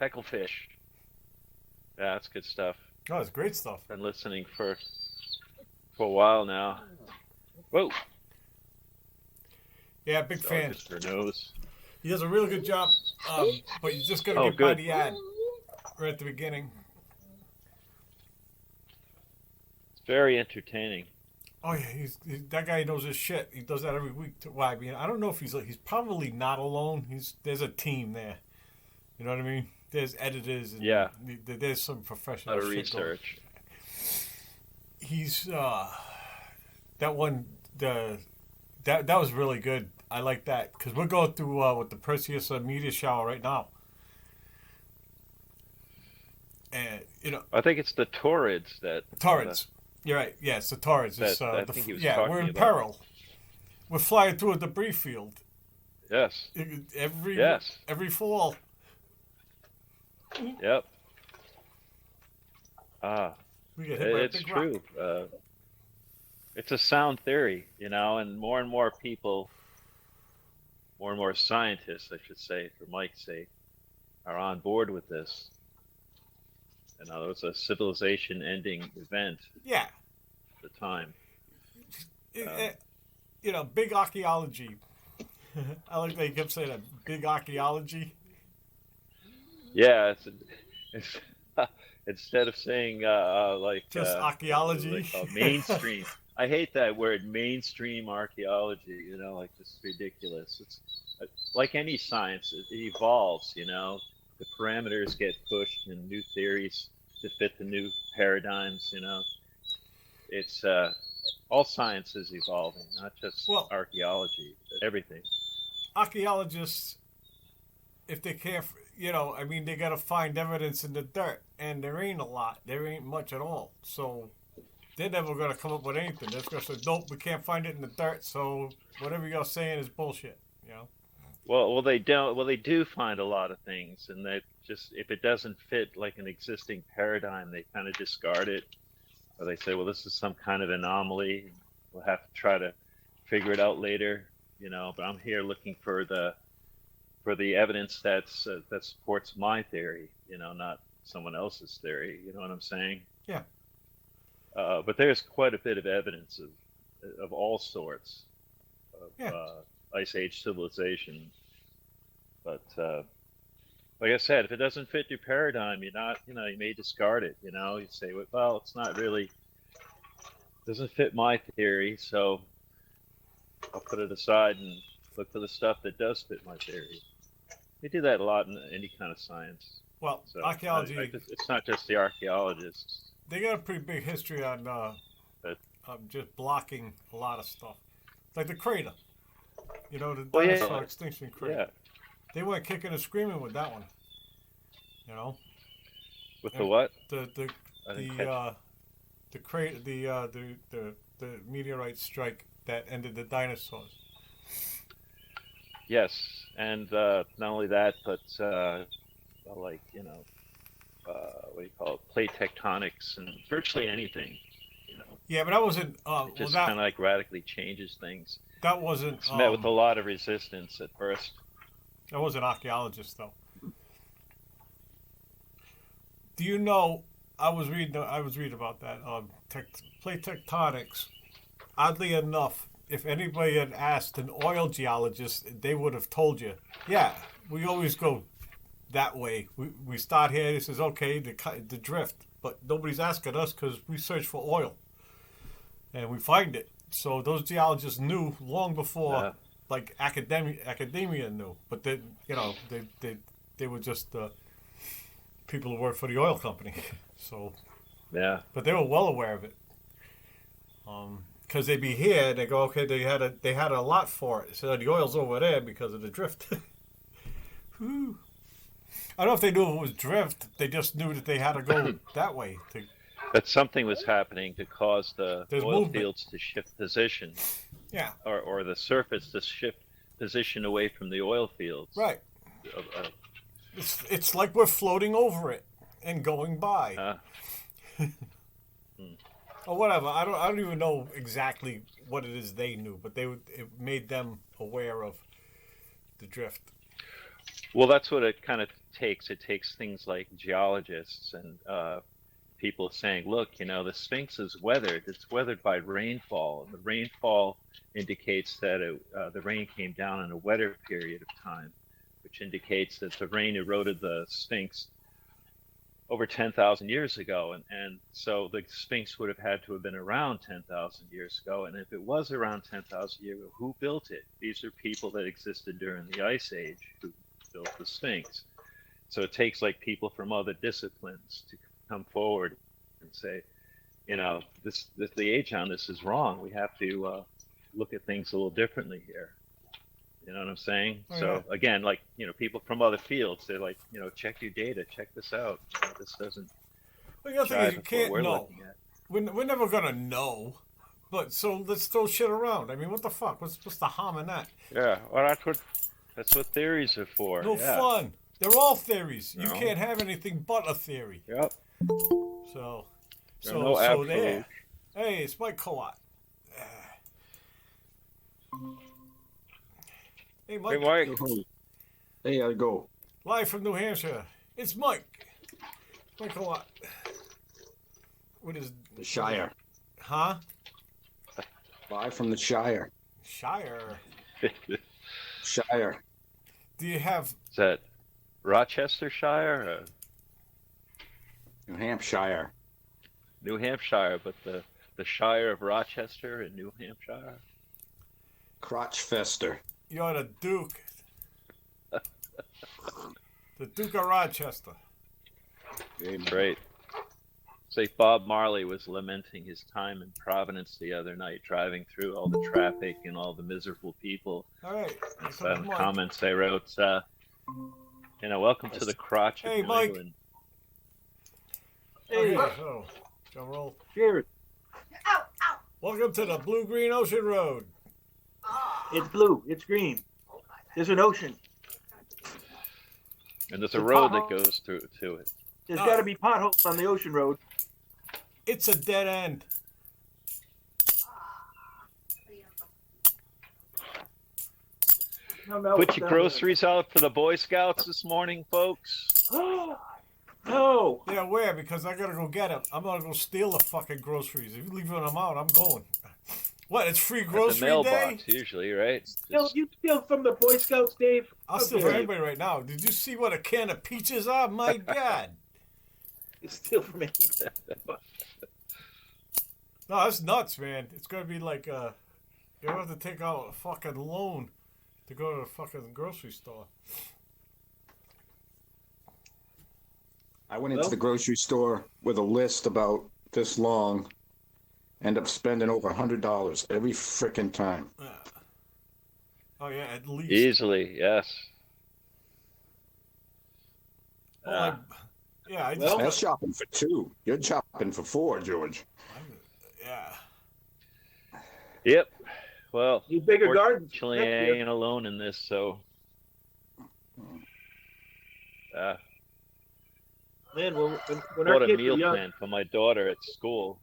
Hecklefish. Yeah, that's good stuff. Oh, it's great stuff. Been listening for a while now. Whoa, Yeah, big dog fan. just her nose. He does a real good job, but you just got to Oh, get by good. the ad right at the beginning. It's very entertaining. Oh yeah, that guy knows his shit. He does that every week. Why? I mean, I don't know if he's probably not alone. There's a team there. You know what I mean? There's editors and Yeah, there's some a lot professional of shit going. research. He's that one that was really good. I like that because we're going through with the Perseus media shower right now, and I think it's the Torrids torrents. You're right. Yeah, it's the torrents. It's that I think he was yeah, we're talking in about. peril. We're flying through a debris field Yes, every yes, every fall. yep. Ah, We get hit by a it's big rock. true. It's a sound theory, and more people, more and more scientists, I should say, for Mike's sake, are on board with this. It's a civilization-ending event Yeah, at the time. it, Um, it, big archaeology. I like that you kept saying that. Big archaeology. yeah, it's instead of saying Just what do they archaeology. call it? Mainstream. I hate that word, mainstream archaeology. Just ridiculous. It's like any science, it evolves. The parameters get pushed and new theories to fit the new paradigms. It's all science is evolving, not just Well, archaeology, but everything. archaeologists, if they can't, I mean, they got to find evidence in the dirt, and there ain't a lot. There ain't much at all. So they're never going to come up with anything. They're going to say, nope, we can't find it in the dirt, so whatever you're saying is bullshit, Well, they don't. Well, they do find a lot of things, and that just if it doesn't fit like an existing paradigm, they kind of discard it, or they say, well, this is some kind of anomaly. We'll have to try to figure it out later. But I'm here looking for the evidence that supports my theory. Not someone else's theory. You know what I'm saying? Yeah. But there's quite a bit of evidence of all sorts of Yeah. Ice Age civilization. But like I said, if it doesn't fit your paradigm, you may discard it. You say, well, it's not really doesn't fit my theory, so I'll put it aside and look for the stuff that does fit my theory. We do that a lot in any kind of science. Well, So archaeology, it's not just the archaeologists. they got a pretty big history on But just blocking a lot of stuff. Like the crater, the well, dinosaur yeah, extinction crater. yeah. They went kicking and screaming with that one, you know. With the And what? the the I didn't the catch. the crate the meteorite strike that ended the dinosaurs. Yes, and not only that, but like what do you call it? Plate tectonics and virtually anything. Yeah, but that wasn't. It just kind of like radically changes things. That wasn't. It's met with a lot of resistance at first. That was an archaeologist though. Do you know? I was reading about that. Plate tectonics. Oddly enough, if anybody had asked an oil geologist, they would have told you, yeah, we always go that way. We start here. This is okay, the drift, but nobody's asking us because we search for oil and we find it. So those geologists knew long before, Yeah. like academia knew, but they were just people who worked for the oil company. So, Yeah. but they were well aware of it. Because they'd be here, they go, okay, they had a lot for it. So the oil's over there because of the drift. Whew. I don't know if they knew it was drift. They just knew that they had to go that way. That something was happening to cause the There's oil movement. fields to shift position, Yeah, or the surface to shift position away from the oil fields. right. Uh, It's like we're floating over it and going by. uh, Or whatever. I don't even know exactly what it is they knew, but it made them aware of the drift. well, that's what it kind of takes. It takes things like geologists and people saying, look, the Sphinx is weathered. It's weathered by rainfall, and the rainfall indicates that the rain came down in a wetter period of time, which indicates that the rain eroded the Sphinx over 10,000 years ago. And so the Sphinx would have had to have been around 10,000 years ago. And if it was around 10,000 years ago, who built it? These are people that existed during the Ice Age who built the Sphinx. So it takes like people from other disciplines to come forward and say, the age on this is wrong. We have to look at things a little differently here. You know what I'm saying? Oh, So yeah. again, like, people from other fields, they're like, check your data, check this out. This doesn't Well, the other thing is jive you with what can't we're know. looking at. We're never gonna know. But so let's throw shit around. I mean, what the fuck? What's the harm in that? Yeah, well, that's what theories are for. No yeah. fun. They're all theories. You No. can't have anything but a theory. Yep. So, There are no absolutes. there. Hey, it's Mike Coat. Hey, Mike. Hey, Mike. Hey, I go. Live from New Hampshire. It's Mike. Mike Coat. What is? The Shire. Huh? Live from the Shire. Shire. Shire. Do you have? Is that Rochestershire or New Hampshire. New Hampshire, but the Shire of Rochester in New Hampshire? Crotch Fester. You're the Duke. The Duke of Rochester. Amen. Great. Say Bob Marley was lamenting his time in Providence the other night, driving through all the traffic and all the miserable people. All right. So in the comments I wrote, welcome to the crotch of Hey, New Mike. England. Hey, so, drum roll. Cheers. Welcome to the Blue Green Ocean Road. It's blue. It's green. There's an ocean. And there's a road that goes through to it. There's got to be potholes on the ocean road. It's a dead end. No, Put your groceries out for the Boy Scouts this morning, folks. No. Yeah, where? Because I gotta go get them. I'm gonna go steal the fucking groceries. If you leave them out, I'm going. What? It's free At the grocery mailbox, day? usually, right? You steal from the Boy Scouts, Dave? I'll steal for anybody right now. Did you see what a can of peaches are? My God. You steal from me. No, that's nuts, man. It's gonna be like you have to take out a fucking loan to go to the fucking grocery store. I went into the grocery store with a list about this long. End up spending over $100 every frickin' time. Oh yeah, at least. Easily, yes. Well, I just Well, That's shopping for two. You're shopping for four, George. yeah. Yep. Well, You bigger garden. fortunately, I ain't alone in this, so. Man, when our Bought a kids meal were young, plan for my daughter at school,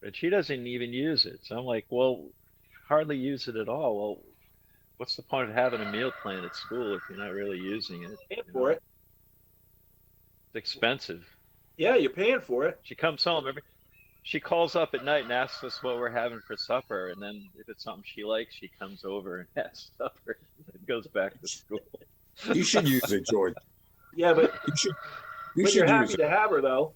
and she doesn't even use it. So I'm like, well, hardly use it at all. Well, what's the point of having a meal plan at school if you're not really using it? paying for it. It's expensive. Yeah, you're paying for it. She comes home she calls up at night and asks us what we're having for supper, and then if it's something she likes, she comes over and has supper and goes back to school. You should use it, George. Yeah, but You you're should happy use it. to have her, though.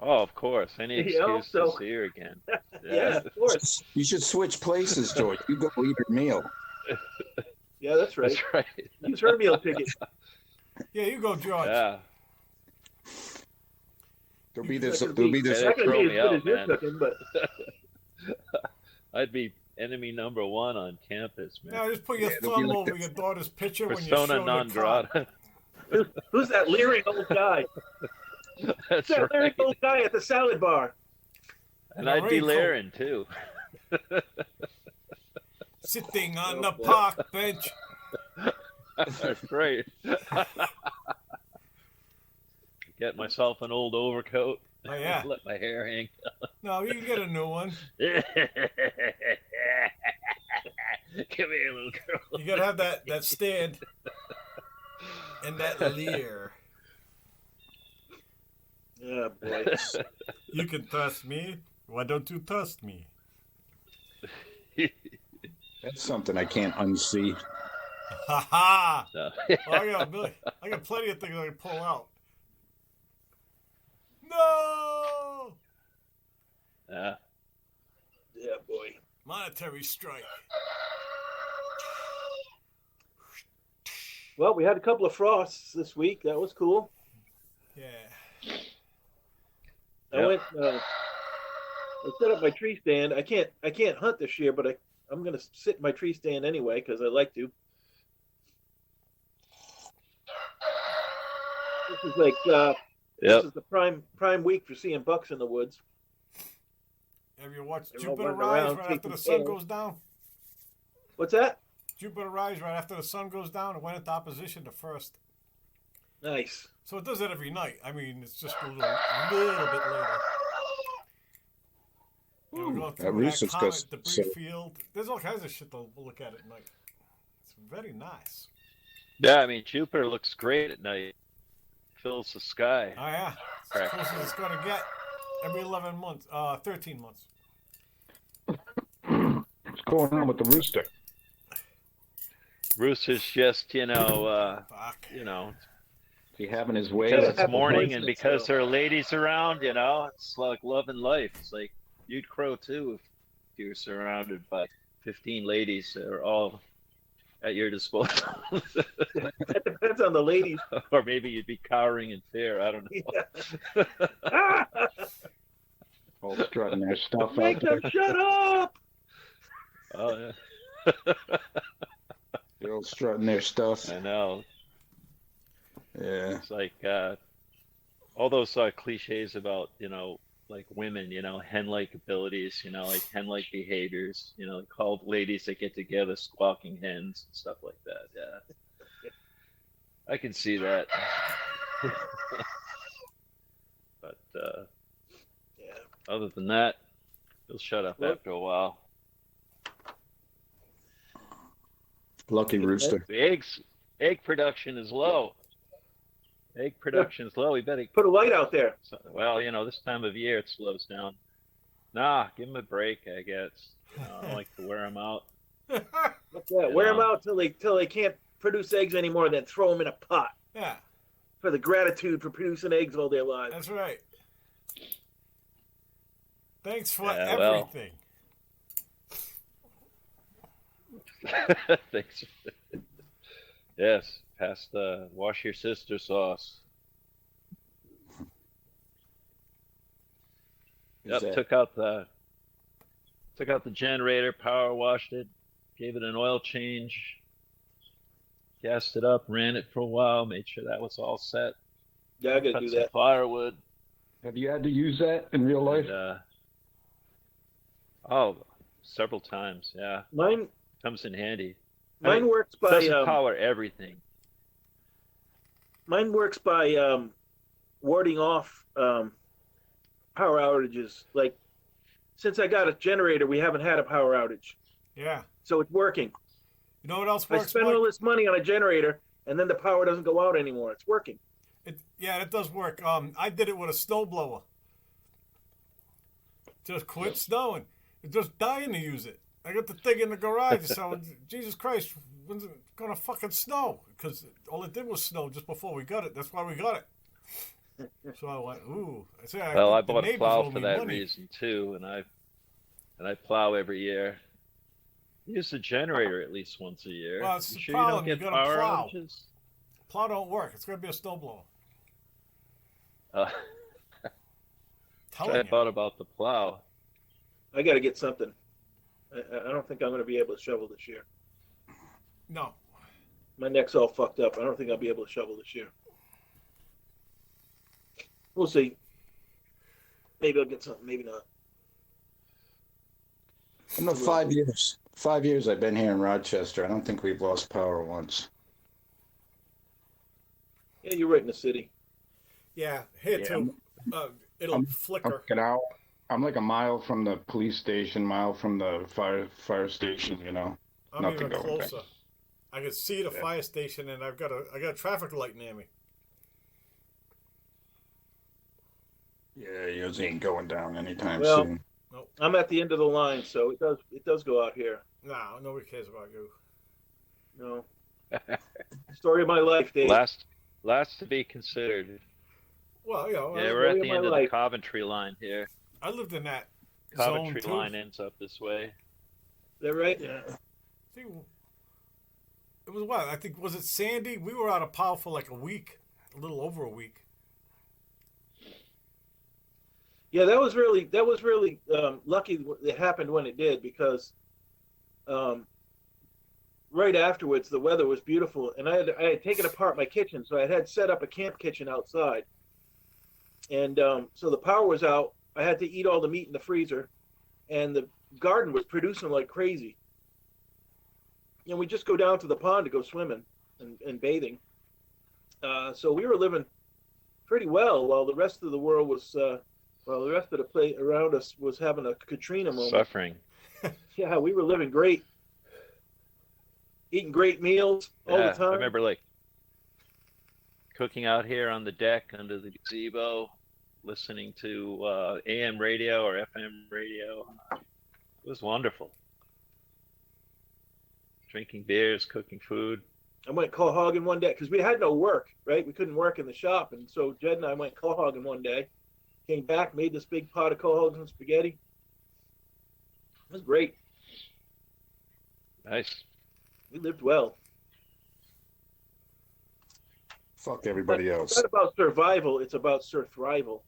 Oh, of course. Any Yeah, excuse so- to see her again. Yeah, of course. You should switch places, George. You go eat her meal. Yeah, that's right. That's right. Use her meal ticket. Yeah, you go, George. Yeah. There'll be It's this. not There'll be gonna this. Yeah, It's not throw going to be me as good out, as your man. cooking, but I'd be enemy number one on campus, man. Now just put your Yeah, it'll be thumb like over the- your daughter's picture when you show Persona your non card. grata. who's that leering old guy? That's Who's that right. leering old guy at the salad bar? And I'd be Raincoat. leering too. Sitting on Oh, the boy. park bench. That's right. Get myself an old overcoat. Oh, yeah. Let my hair hang. No, you can get a new one. Come here, little girl. You gotta have that stand. And that leer. Yeah, boy. You can trust me. Why don't you trust me? That's something I can't unsee. Ha ha! No. I got plenty of things I can pull out. No! Yeah. Yeah, boy. Monetary strike. Well, we had a couple of frosts this week. That was cool. Yeah. I went. I set up my tree stand. I can't hunt this year, but I'm gonna sit in my tree stand anyway because I like to. This is like this is the prime week for seeing bucks in the woods. Have you watched They're all Jupiter running rise around right after taking the sun tails. goes down? What's that? Jupiter rise right after the sun goes down. It went into opposition to first. Nice. So it does that every night. I mean, it's just a little bit later. Yeah, we're going That through research that comet goes- debris so- field. There's all kinds of shit to look at night. It's very nice. Yeah, I mean, Jupiter looks great at night. Fills the sky. Oh yeah, it's as close as it's going to get. Every 11 months, 13 months. What's going on with the rooster? Rooster's just, Fuck. Is he having his way? because Yeah, it's have a morning voice and that's, because there are ladies around, it's like love and life. It's like you'd crow too if you're surrounded by 15 ladies that are all at your disposal. That depends on the ladies. Or maybe you'd be cowering in fear. I don't know. Yeah. All strutting their stuff Make out there. them shut up. Oh, yeah. They're all strutting their stuff. I know. Yeah. It's like all those cliches about, like women, hen-like abilities, like hen-like behaviors, called ladies that get together squawking hens and stuff like that. Yeah. I can see that. But Yeah. other than that, he'll shut up Well- after a while. Lucky rooster. The egg production is low. Egg production is low. We better. Put a light out there. Well, this time of year it slows down. Nah, give them a break, I guess. I don't like to wear them out. What's that? You Wear them know. out till they can't produce eggs anymore. Then throw them in a pot Yeah, for the gratitude for producing eggs all their lives. that's right. Thanks for Yeah, well. everything. Thanks. Yes, pass the wash your sister sauce. Is that- Took out the generator, power washed it, gave it an oil change, gassed it up, ran it for a while, made sure that was all set. Yeah, I gotta Cut do some that. firewood. Have you had to use that in real life? And, several times. Yeah, Mine comes in handy. works by Doesn't power everything. mine works by warding off power outages. Like since I got a generator, we haven't had a power outage, Yeah. so it's working. You know what else I works? spend Mike? all this money on a generator, and then the power doesn't go out anymore. It's working. It does work. I did it with a snowblower. Just quit snowing. It's just dying to use it. I got the thing in the garage, so Jesus Christ, when's it gonna fucking snow? Because all it did was snow just before we got it. That's why we got it. So I went, ooh. I said, Well, I the bought a neighbors plow owe for me that money. reason too, and I plow every year. Use the generator at least once a year. Well, it's You the sure you don't problem, you get gotta power plow. outages? Plow don't work. It's gonna be a snowblower. I Telling you. thought about the plow. I got to get something. I don't think I'm going to be able to shovel this year. No. My neck's all fucked up. I don't think I'll be able to shovel this year. We'll see. Maybe I'll get something. Maybe not. I know 5 years. 5 years I've been here in Rochester. I don't think we've lost power once. Yeah, you're right in the city. Yeah, here Yeah, too. It'll I'm flicker. Get out. I'm like a mile from the police station, mile from the fire station. I'm nothing even going closer. I can see the fire station, and I got a traffic light near me. Yeah, yours ain't going down anytime Well, soon. I'm at the end of the line, so it does go out here. No, nobody cares about you. No. Story of my life, Dave. Last to be considered. Well, you know, Yeah, we're at story of the my end of the life. Coventry line here. I lived in that Coventry zone too. line ends up this way. Is that right? Yeah. See, it was what? I think, was it Sandy? We were out of power for like a week, a little over a week. Yeah, that was really lucky it happened when it did, because right afterwards the weather was beautiful, and I had taken apart my kitchen, so I had set up a camp kitchen outside, and so the power was out. I had to eat all the meat in the freezer, and the garden was producing like crazy. And we just go down to the pond to go swimming and bathing. So we were living pretty well while the rest of the world was. Well, the rest of the place around us was having a Katrina moment. Suffering. Yeah, we were living great, eating great meals all the time. I remember like cooking out here on the deck under the gazebo, listening to AM radio or FM radio. It was wonderful. Drinking beers, cooking food. I went call hogging one day because we had no work, right? We couldn't work in the shop, and so Jed and I went call hogging one day. Came back, made this big pot of call and spaghetti. It was great. Nice. We lived well. Fuck everybody It's else. not about survival, it's about surthrival.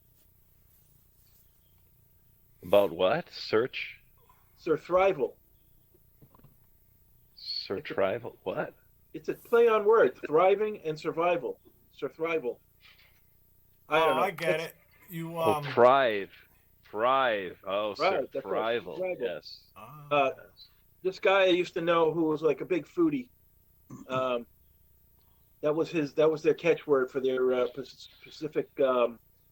About what? Search? Surthrival. Survival? What? It's a play on words, thriving and survival. Surthrival. I don't know. I get it. You Oh, thrive. Thrive. Oh, Right, that's right. survival. Survival. Yes. This guy I used to know who was like a big foodie. That was their catchword for their Pacific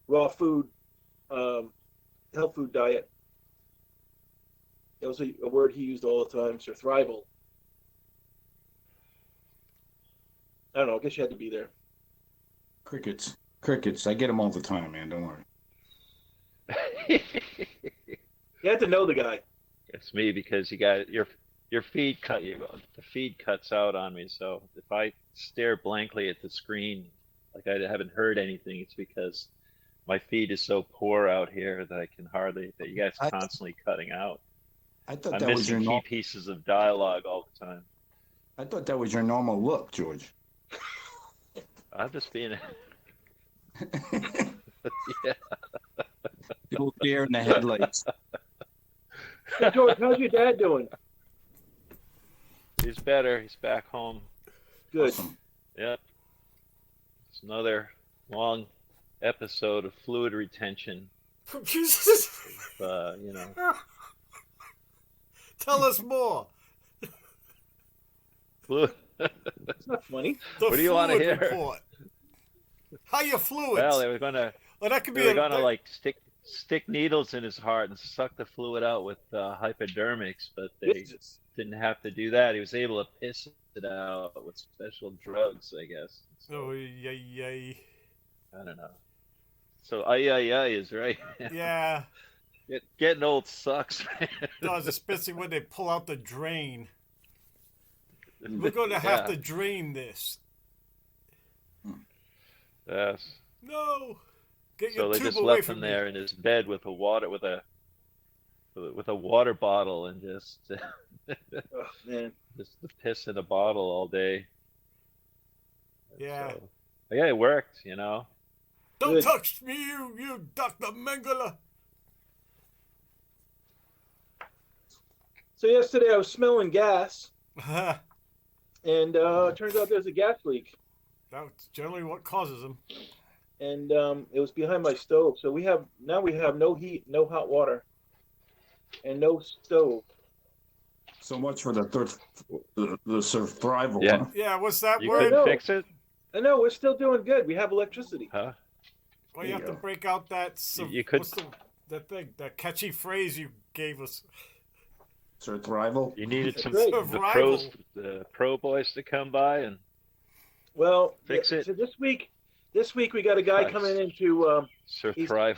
raw food, health food diet. That was a word he used all the time, surthrival. I don't know. I guess you had to be there. Crickets. I get them all the time, man. Don't worry. You had to know the guy. It's me because you got your feed the feed cuts out on me. So if I stare blankly at the screen like I haven't heard anything, it's because my feed is so poor out here that you guys are constantly cutting out. I thought I'm that was your missing key pieces of dialogue all the time. I thought that was your normal look, George. I'm just being yeah. The old deer in the headlights. Hey, George, how's your dad doing? He's better. He's back home. Good. Awesome. Yep. It's another long episode of fluid retention. You know. Tell us more. Fluid. It's not funny. The What do you wanna fluid hear? report. How your fluids? Well, they were gonna That could be like stick needles in his heart and suck the fluid out with hypodermics, but they Jesus. didn't have to do that. He was able to piss it out with special drugs, I guess. So, Oh, yay. I don't know. So ay is right. Yeah. Getting old sucks, man. No, it's especially when they pull out the drain. We're going to have to drain this. Yes. No. Get So your they tube just away left from him me. there in his bed with a water bottle and just Oh, man. just the piss in a bottle all day. Yeah. So, yeah, it worked, you know. Don't Good. touch me, you Dr. Mengele. So yesterday I was smelling gas, and it turns out there's a gas leak, That's generally what causes them. and it was behind my stove. So we have no heat, no hot water, and no stove. So much for the survival. Yeah. Huh? Yeah, what's that You word? couldn't fix it, I know we're still doing good. We have electricity. huh? Well, you There have you to go. break out that. You could- What's that thing? That catchy phrase you gave us. Survival. You needed some Great. the pro boys to come by and Well, Fix it. So this week we got a guy Nice. coming in to survive.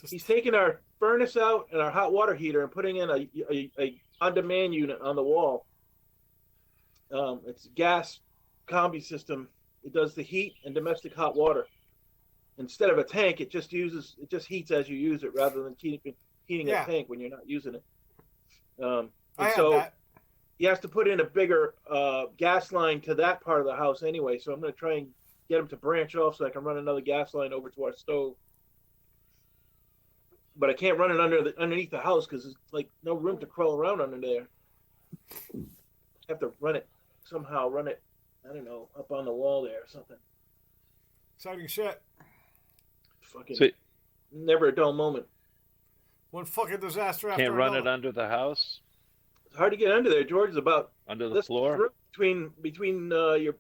he's taking our furnace out and our hot water heater and putting in a on-demand unit on the wall. It's a gas combi system. It does the heat and domestic hot water. Instead of a tank, it just heats as you use it rather than heating Yeah. a tank when you're not using it. I And have so that. he has to put in a bigger gas line to that part of the house anyway. So I'm going to try and get him to branch off so I can run another gas line over to our stove. But I can't run it underneath the house because there's like no room to crawl around under there. I have to run it somehow. I don't know, up on the wall there or something. Exciting shit. Fucking So never a dull moment. One fucking disaster after can't run another. it under the house, It's hard to get under there. George is about under the this floor. between the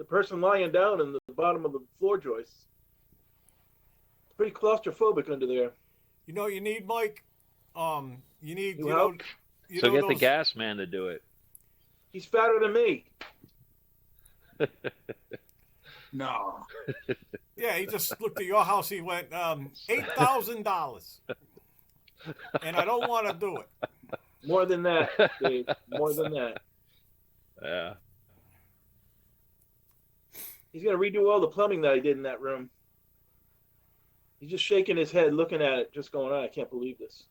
person lying down and the bottom of the floor joists. It's pretty claustrophobic under there. You know what you need, Mike? You need, You you know, help? you So know get the those- gas man to do it. He's fatter than me. No. Yeah, he just looked at your house. He went, $8,000. And I don't want to do it. More than that, Dave. More than that. Yeah. He's gonna redo all the plumbing that I did in that room. He's just shaking his head, looking at it, just going, I can't believe this.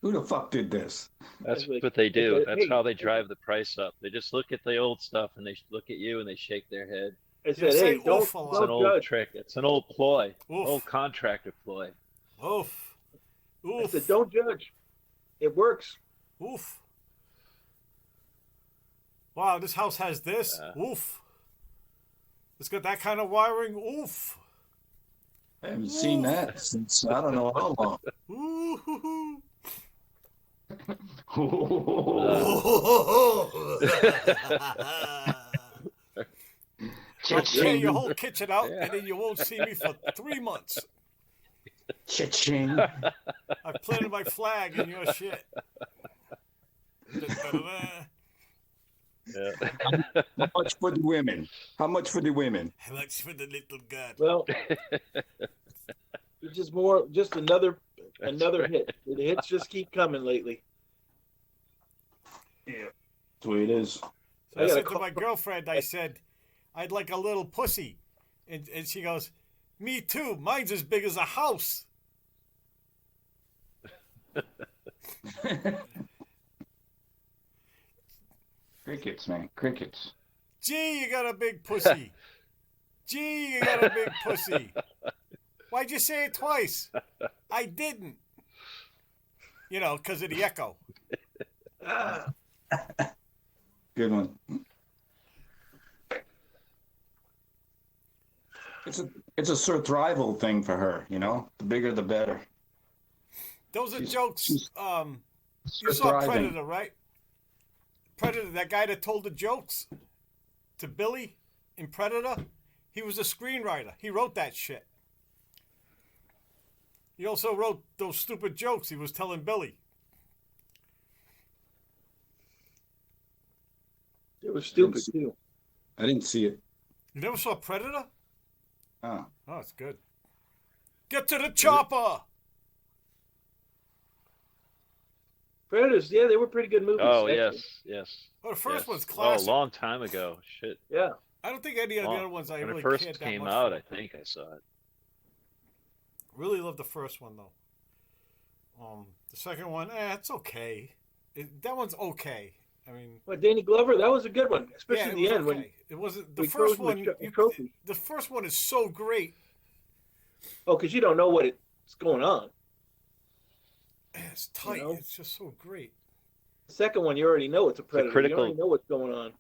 Who the fuck did this? That's like- what they do. like, That's hey, how they drive the price up. They just look at the old stuff and they look at you and they shake their head. I said, say hey, don't, oof a lot. It's an don't old judge. trick. It's an old ploy. Oof. Old contractor ploy. Oof. I Oof. said, don't judge. It works. Oof. Wow, this house has this. Yeah. Oof. It's got that kind of wiring. Oof. I haven't seen that since I don't know how long. Ooh. I'll tear your whole kitchen out, Yeah. and then you won't see me for 3 months. Cha-ching. I've planted my flag in your shit. Da-da-da-da. Yeah. How much for the women? How much for the women? How much for the little god? Well, it's just another hit. The hits just keep coming lately. Yeah. That's the way it is. So I I gotta said to call- my girlfriend, I said, I'd like a little pussy. And she goes, me too. Mine's as big as a house. Crickets, man. Crickets. Gee, you got a big pussy. Gee, you got a big pussy. Why'd you say it twice? I didn't. You know, because of the echo. Ah, Good one. It's a survival thing for her, you know? The bigger the better. Those are She's- jokes. she's- You saw Thriving. Predator, right? Predator, that guy that told the jokes to Billy in Predator, he was a screenwriter. He wrote that shit. He also wrote those stupid jokes he was telling Billy. it was stupid too. I didn't see it. You never saw Predator? Oh. Oh, it's good. Get to the chopper! Predators, yeah, they were pretty good movies. Oh actually. yes. Oh, the first yes. one's Oh, a classic. long time ago. Shit. Yeah. I don't think any of the Long- other ones I when really it first cared that came much out, for. I think I saw it. Really love the first one though. The second one, it's okay. That one's okay. I mean, Well, Danny Glover, that was a good one, especially yeah, it the was end okay. when. It wasn't the we first froze one. the trophy. The first one is so great. Oh, because you don't know what's going on. It's tight. know? It's just so great. The second one, you already know it's a predator. critical- You already know what's going on.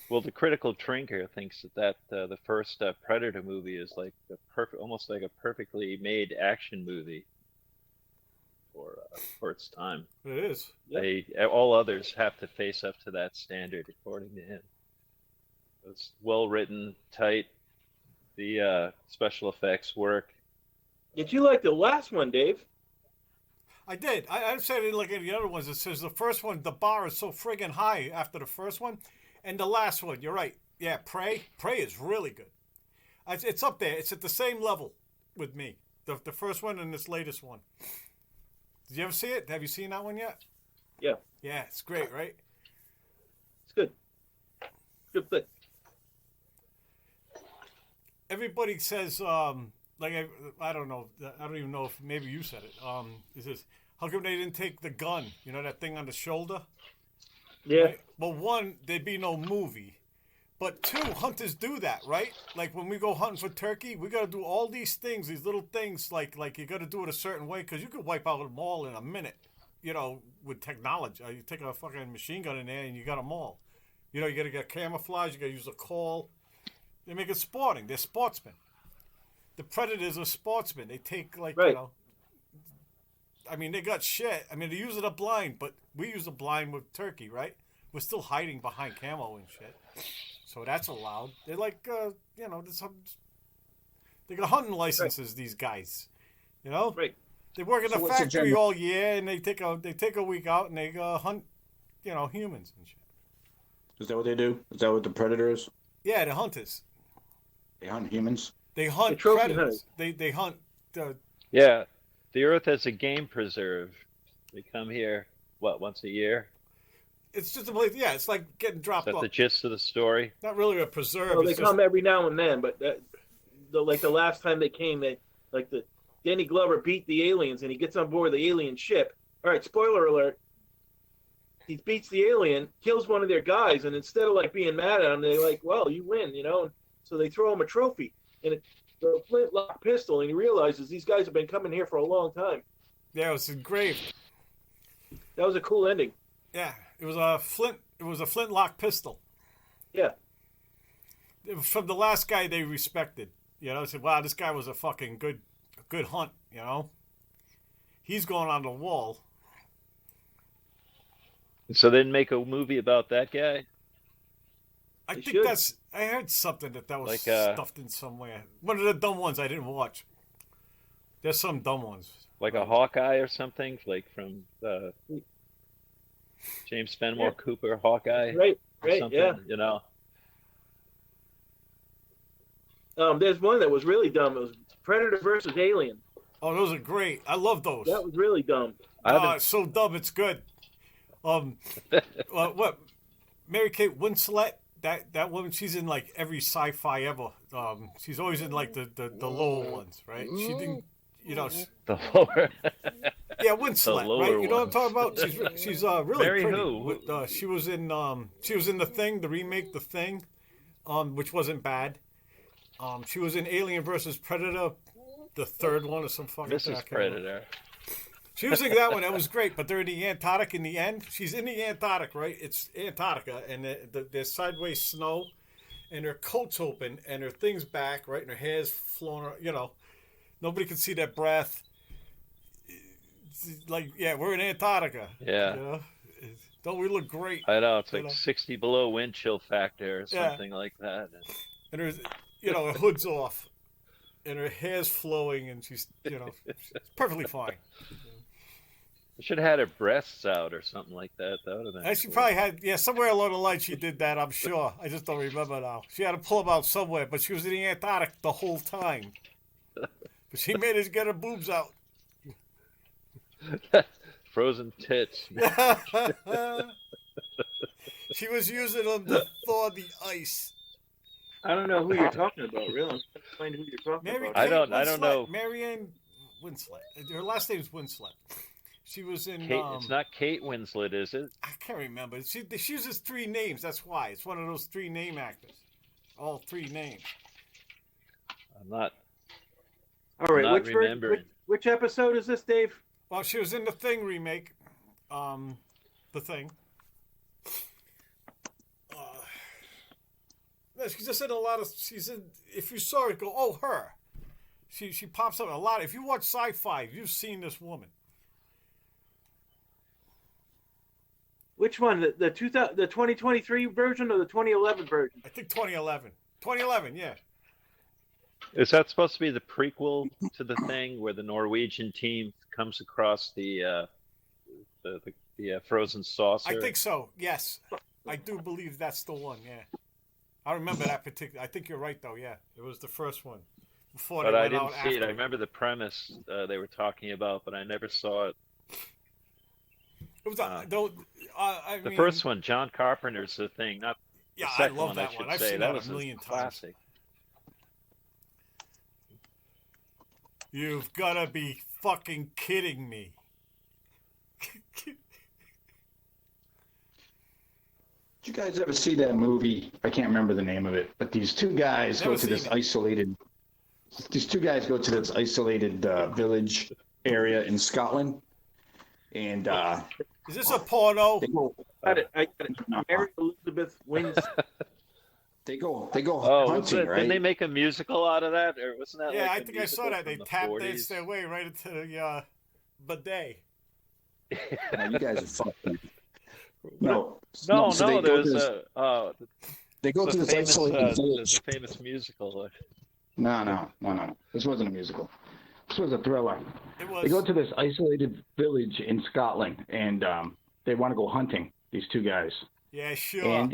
Well, the critical drinker thinks that the first Predator movie is like the perfect, almost like a perfectly made action movie for its time. It is. Yep. All others have to face up to that standard, according to him. It's well written, tight. The special effects work. Did you like the last one, Dave? I did. I said I didn't look at the other ones. It says the first one, the bar is so friggin' high after the first one, and the last one. You're right. Yeah, Prey. Prey is really good. It's up there. It's at the same level with me. The first one and this latest one. Did you ever see it? Have you seen that one yet? Yeah, Yeah, it's great, right? it's good. Good flick. Everybody says, like I don't know. I don't even know if maybe you said it. It says, how come they didn't take the gun? You know that thing on the shoulder? Yeah, Right? Well, one, there'd be no movie. But two, hunters do that, right? Like when we go hunting for turkey, we got to do all these things, these little things, like you got to do it a certain way because you could wipe out them all in a minute, you know, with technology. You take a fucking machine gun in there and you got them all. You know, you got to get camouflage, you got to use a call. They make it sporting. They're sportsmen. The predators are sportsmen. They take, like, Right. you know, I mean, they got shit. I mean, they use it a blind, but we use a blind with turkey, right? We're still hiding behind camo and shit. So that's allowed. They're like, you know, they got hunting licenses. These guys, you know, right. they work in So the what's the factory general- all year, and they take a week out and they hunt, you know, humans and shit. Is that what they do? Is that what the predator is? Yeah, they're hunters. They hunt humans. They hunt They're trophy predators. They hunt. Yeah, the Earth as a game preserve. They come here, what, once a year? It's just a place. Yeah, it's like getting Is dropped that off. the gist of the story? Not really a preserve. Well, they it's just, come every now and then, but the last time they came, Danny Glover beat the aliens, and he gets on board the alien ship. All right, spoiler alert. He beats the alien, kills one of their guys, and instead of like being mad at him, they're like, "Well, you win," you know. And so they throw him a trophy, and it's a flintlock pistol, and he realizes these guys have been coming here for a long time. yeah, it was engraved. That was a cool ending. Yeah, it was a flintlock pistol. Yeah, It was from the last guy they respected. You know, said, "Wow, this guy was a fucking good hunt." You know, he's going on the wall. So they didn't make a movie about that guy? I They think should. that's. I heard something that was Like, stuffed in somewhere. One of the dumb ones I didn't watch. There's some dumb ones. Like a Hawkeye or something? Like from James Fenimore Yeah. Cooper, Hawkeye? right, Or right, something, yeah. you know? There's one that was really dumb. It was Predator versus Alien. Oh, those are great. I love those. That was really dumb. I haven't- It's so dumb. It's good. What? Mary Kate Winslet. That woman. She's in like every sci-fi ever. She's always in like the lower ones, right? She didn't. You know. The lower. Yeah, Winslet, lower right? You know what I'm ones. talking about? She's really Mary pretty. who? With, she was in the Thing, the remake, The Thing, which wasn't bad. She was in Alien versus Predator, the third one or some fucking thing. I Mrs. can't remember. Predator. She was in that one. That was great. But they're in the Antarctic in the end. She's in the Antarctic, right? It's Antarctica, and there's sideways snow, and her coat's open, and her thing's back, right? And her hair's flowing. You know, nobody can see that breath. It's like, yeah, we're in Antarctica. Yeah. You know? Don't we look great? I know, it's You like know. 60 below wind chill factor or Yeah. something like that. And her, you know, her hood's off, and her hair's flowing, and she's, you know, she's perfectly fine. I should have had her breasts out or something like that. That would have been And she cool. probably had, yeah, somewhere along the line she did that, I'm sure. I just don't remember now. She had to pull them out somewhere, but she was in the Antarctic the whole time. But she managed to get her boobs out. Frozen tits. She was using them to thaw the ice. I don't know who you're talking about, really. I'm trying to find who you're talking Mary about. I Kate don't Winslet, know. Marianne Winslet. Her last name's Winslet. She was in. Kate, it's not Kate Winslet, is it? I can't remember. She uses three names. That's why it's one of those three name actors. All three names. I'm not. All right, Not remembering. which episode is this, Dave? Well, she was in the Thing remake. The Thing. No, she's just in a lot of. She's in. If you saw her, go, oh, her. She pops up in a lot. If you watch sci-fi, you've seen this woman. Which one? The 2023 version or the 2011 version? I think 2011. 2011, yeah. Is that supposed to be the prequel to the thing where the Norwegian team comes across the frozen saucer? I think so. Yes, I do believe that's the one. Yeah, I remember that particular. I think you're right though. Yeah, it was the first one before But they I went didn't out see after. it. I remember the premise they were talking about, but I never saw it. It was I The mean, first one, John Carpenter's the thing, not yeah, the I second love one. that I one. should I've say seen that that was a million a times. classic. You've gotta be fucking kidding me. Did you guys ever see that movie? I can't remember the name of it, but these two guys Never go to this seen it. isolated. These two guys go to this isolated village area in Scotland, and Is this a porno? they go. I got it. Mary Elizabeth wins. They go Oh, hunting, right? didn't they make a musical out of that, or wasn't that? Yeah, like I a think I saw musical that. They from the tap 40s? danced their way right into the bidet. No, you guys are fucking. No, No, so they go there's to this, a they go to this isolated there's village. a famous musical. No. This wasn't a musical. This was a thriller. It was. They go to this isolated village in Scotland, and they want to go hunting. These two guys, Yeah, sure. and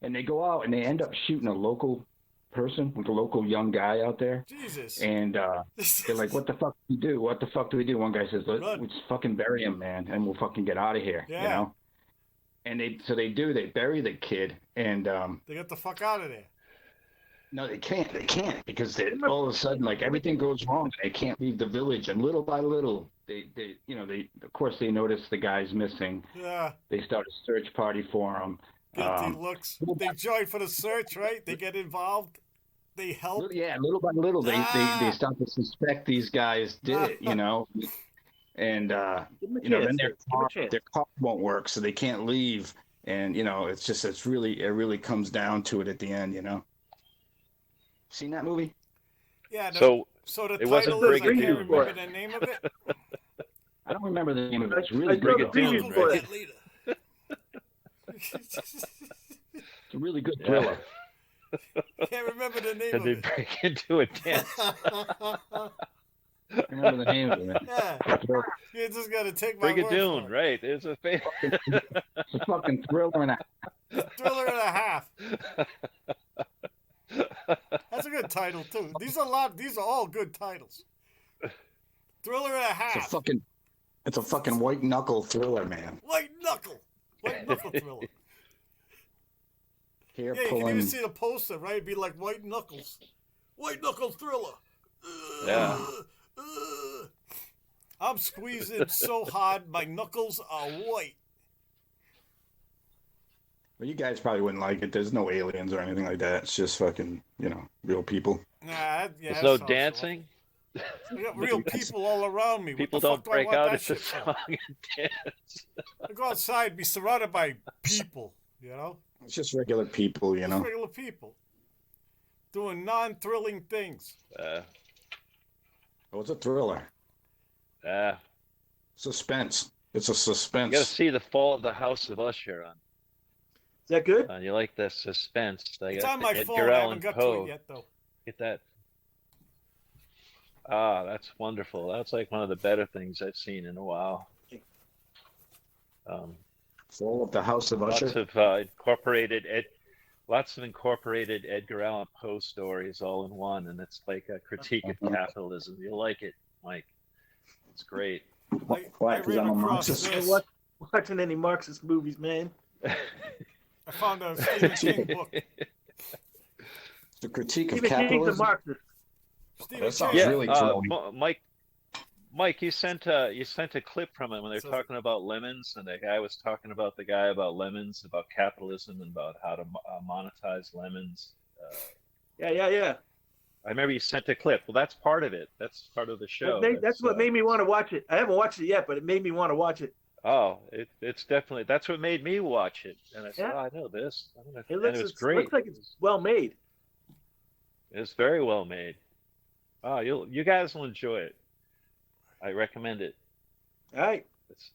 and they go out and they end up shooting a local person, like a local young guy out there. Jesus. And they're like, "What the fuck do we do? What the fuck do we do?" One guy says, Run. "Let's fucking bury him, man, and we'll fucking get out of here." Yeah. You know. And they bury the kid, and They got the fuck out of there. no, they can't because all of a sudden, like, everything goes wrong. They can't leave the village, and little by little, they of course they notice the guy's missing. Yeah. They start a search party for him. Guilty looks. They join for the search, right? They get involved. They help. Little by little, they Ah. start to suspect these guys did it, and Give 'em a then chance. their Give 'em a chance. car won't work, so they can't leave, and it really comes down to it at the end. Seen that movie? Yeah. So So the it wasn't title is, I can't Brigadoon. remember the name of it. I don't remember the name of it. It's I really know the good. preview Brigadoon, for right? it. Later. It's a really good thriller. Can't remember the name and of they it. break into a dance. I remember the name of it. Yeah. You just gotta take my word Brigadoon, for it. right? It's a It's a fucking thriller and a Thriller and a half. That's a good title too. These are all good titles. Thriller and a half. It's a fucking white knuckle thriller, man. White knuckle thriller. Hair Yeah, you can pulling. even see the poster, right? It'd be like White Knuckles. White Knuckle thriller. Yeah. I'm squeezing so hard, my knuckles are white. Well, you guys probably wouldn't like it. There's no aliens or anything like that. It's just fucking, real people. Nah, yeah, There's that no sounds dancing. awful. I got real people all around me. People what the don't fuck do I break want out that into shit for? song and dance. I go outside, be surrounded by people, It's just regular people, Just regular people doing non-thrilling things. Uh, Oh, it's a thriller. uh, Suspense. It's a you suspense. got to see the fall of the House of Usher on. Is that good? You like the suspense? They It's got on my Edgar phone. I Allan haven't got to Poe. it yet, though. Get that. Ah, that's wonderful. That's like one of the better things I've seen in a while. Fall of the House of Usher. Lots of incorporated Edgar Allan Poe stories all in one, and it's like a critique of capitalism. You'll like it, Mike. It's great. I Why? 'Cause ran I'm a across Marxist. this. Watching any Marxist movies, man. I found a Stephen King book. It's a critique of Stephen King's a capitalism. Marxist. Stephen That sounds King. Yeah, really trolly. Mike, you sent a clip from it when they're So- talking about lemons, and the guy was talking about the guy about lemons, about capitalism, and about how to monetize lemons. Yeah. I remember you sent a clip. Well, that's part of it. That's part of the show. That's what made me want to watch it. I haven't watched it yet, but it made me want to watch it. Oh, it's definitely that's what made me watch it, and I said, Yeah. "Oh, I know this." It And looks, it was great. looks like it's well made. It's very well made. Oh, you guys will enjoy it. I recommend it. All right,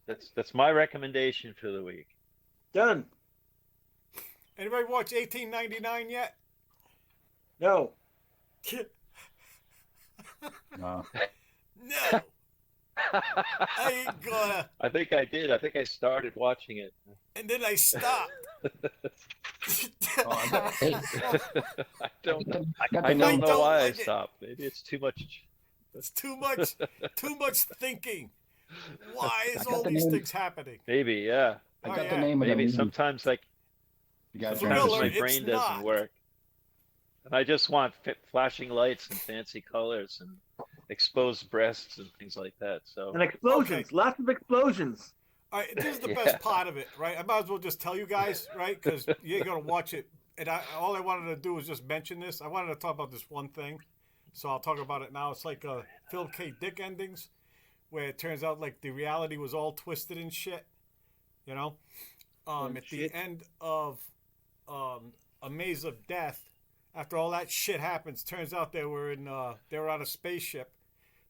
That's my recommendation for the week. done. Anybody watch 1899 yet? No, No. No, I ain't gonna. I think I did. I think I started watching it. And then I stopped. Hey, I don't. I got I the don't name. know why I like it. stopped. Maybe it's too much. It's too much thinking. Why is I got all the these name. things happening? Maybe, yeah. I Oh, got yeah. the name of the Maybe movie. sometimes like You got sometimes Thriller, my it's brain not. doesn't work, and I just want flashing lights and fancy colors and exposed breasts and things like that. So And explosions, Okay. lots of explosions. All right, this is the Yeah. best part of it, right? I might as well just tell you guys, right? Because you're gonna watch it, and all I wanted to do was just mention this. I wanted to talk about this one thing, so I'll talk about it now. It's like Phil K. Dick endings, where it turns out like the reality was all twisted and shit. You know, at shit. the end of A Maze of Death, after all that shit happens, turns out they were on a spaceship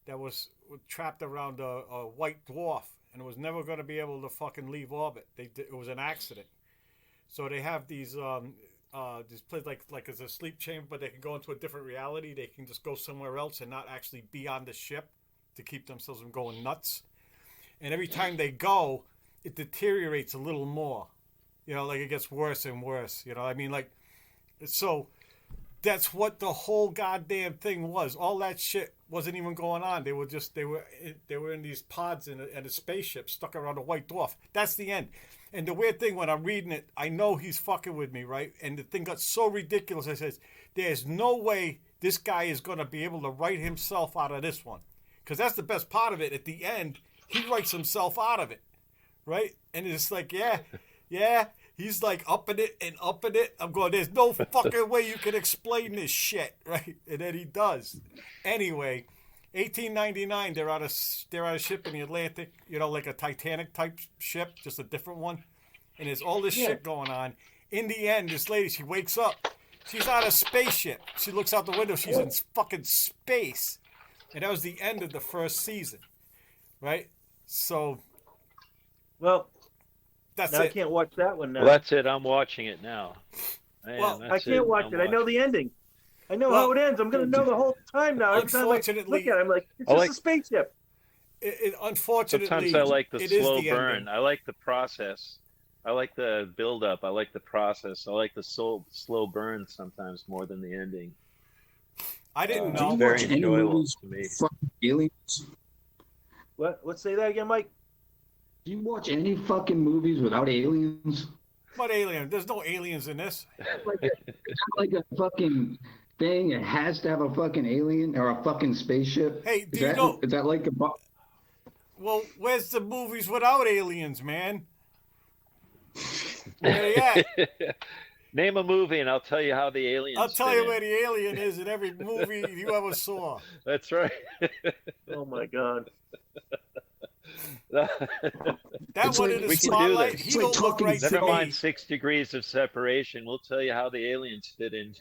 that was trapped around a white dwarf, and it was never going to be able to fucking leave orbit. It was an accident. So they have these places like it's a sleep chamber, but they can go into a different reality. They can just go somewhere else and not actually be on the ship to keep themselves from going nuts. And every time they go, it deteriorates a little more. You know, like it gets worse and worse. You know, I mean, like, so that's what the whole goddamn thing was. All that shit wasn't even going on. They were in these pods in a spaceship stuck around a white dwarf. That's the end. And the weird thing, when I'm reading it, I know he's fucking with me, right? And the thing got so ridiculous. I says, "There's no way this guy is going to be able to write himself out of this one," because that's the best part of it. At the end, he writes himself out of it, right? And it's like, yeah. He's like upping it and upping it. I'm going, there's no fucking way you can explain this shit, right? And then he does. Anyway, 1899, they're on a ship in the Atlantic, you know, like a Titanic type ship, just a different one. And there's all this shit going on. In the end, this lady, she wakes up. She's on a spaceship. She looks out the window. She's in fucking space. And that was the end of the first season, right? So Well, that's now I it. can't watch that one now. well, that's it. I'm watching it now. Man, Well, that's I can't watch I'm it. I know watching the ending. I know Well, how it ends. I'm going to know the whole time now. Every time I look Unfortunately- at it, I'm like, it's I just like- a spaceship. Unfortunately, Sometimes I like the it is slow the burn. ending. I like the process. I like the build up. I like the process. I like the slow burn sometimes more than the ending. I didn't Do know. you Very watch any enjoyable movies to me. with fucking aliens? What? Let's say that again, Mike. Do you watch any fucking movies without aliens? What alien? There's no aliens in this. It's not like a fucking thing. It has to have a fucking alien or a fucking spaceship. Hey, do is you that, know- Is that like a? Well, where's the movies without aliens, man? Where they at? Name a movie and I'll tell you how the aliens. I'll tell fit you in. where the alien is in every movie you ever saw. That's right. Oh my God. That It's one like- in the we can do spotlight, this. he It's like don't look talking right to Never to mind me. 6 degrees of separation. We'll tell you how the aliens fit in.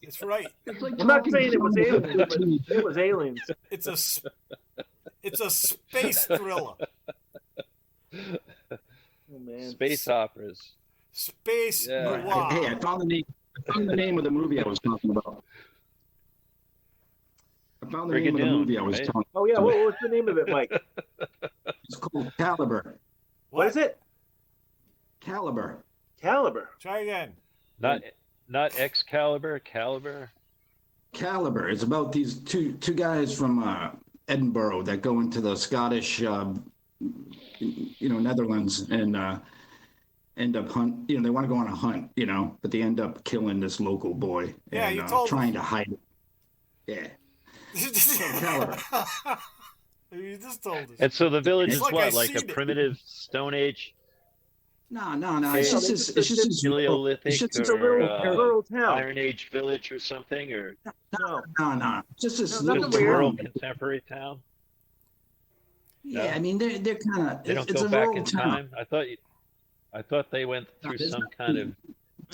That's right. It's like I'm not talking saying it was to aliens, but someone. it was aliens. It's a space thriller. Oh man. Space operas. Space Yeah. noir. Hey, I found the name. I found the name of the movie I was talking about. I found the name of the Brigadoon, movie I was right? talking. Oh yeah. What's the name of it, Mike? It's called Caliber. What is it? Caliber. Caliber. Try again. Not Excalibur, Caliber. Caliber. It's about these two guys from Edinburgh that go into the Scottish, Netherlands and end up hunt. They want to go on a hunt, but they end up killing this local boy Yeah, and you told trying to hide it. Yeah. Caliber. You just told us. And so the village It's is like what, I like a seen it. primitive Stone Age, No. It's just this. It's just this. Paleolithic, It's just It's a or rural town. Iron Age village or something, or No. No. Just this No, little just a rural town. contemporary town. Yeah, No. I mean they're kind of. They don't It's go a back rural in town. time. I thought they went through there's some nothing- kind of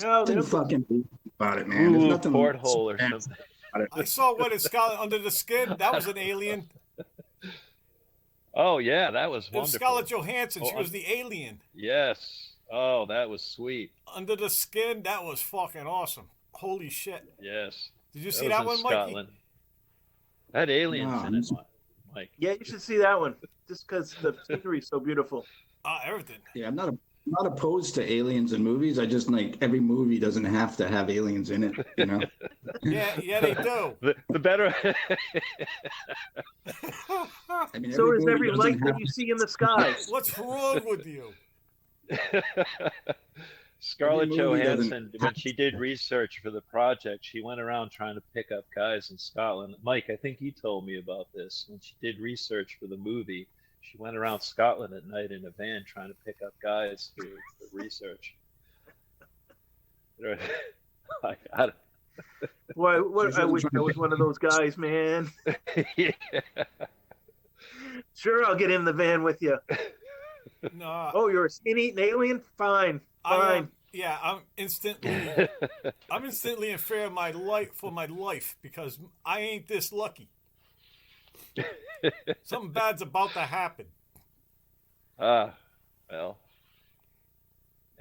No, they Nothing don't. fucking about it, man. There's ooh, nothing porthole or bad something. about it. I saw what is Scarlet Under the Skin. That was an alien. Oh yeah, that was It was wonderful. Scarlett Johansson. She Oh, was the alien. Yes. Oh, that was sweet. Under the Skin. That was fucking awesome. Holy shit. Yes. Did you see was that in one, Mikey? Scotland. That aliens in it, Mike. Yeah, you should see that one. Just because the scenery is so beautiful. Everything. Yeah, I'm not opposed to aliens in movies. I just like every movie doesn't have to have aliens in it, you know. Yeah, they do. The better. I mean, So is movie every doesn't light that have you see in the sky. What's wrong with you? Scarlett Every movie Johansson, when she did research for the project, she went around trying to pick up guys in Scotland. Mike, I think you told me about this. When she did research for the movie, she went around Scotland at night in a van trying to pick up guys for research. Boy, I wish I was one of those guys, man. Yeah. Sure, I'll get in the van with you. No. Oh, you're a skin-eating alien? Fine. Yeah, I'm instantly in fear of my life because I ain't this lucky. Something bad's about to happen. Well.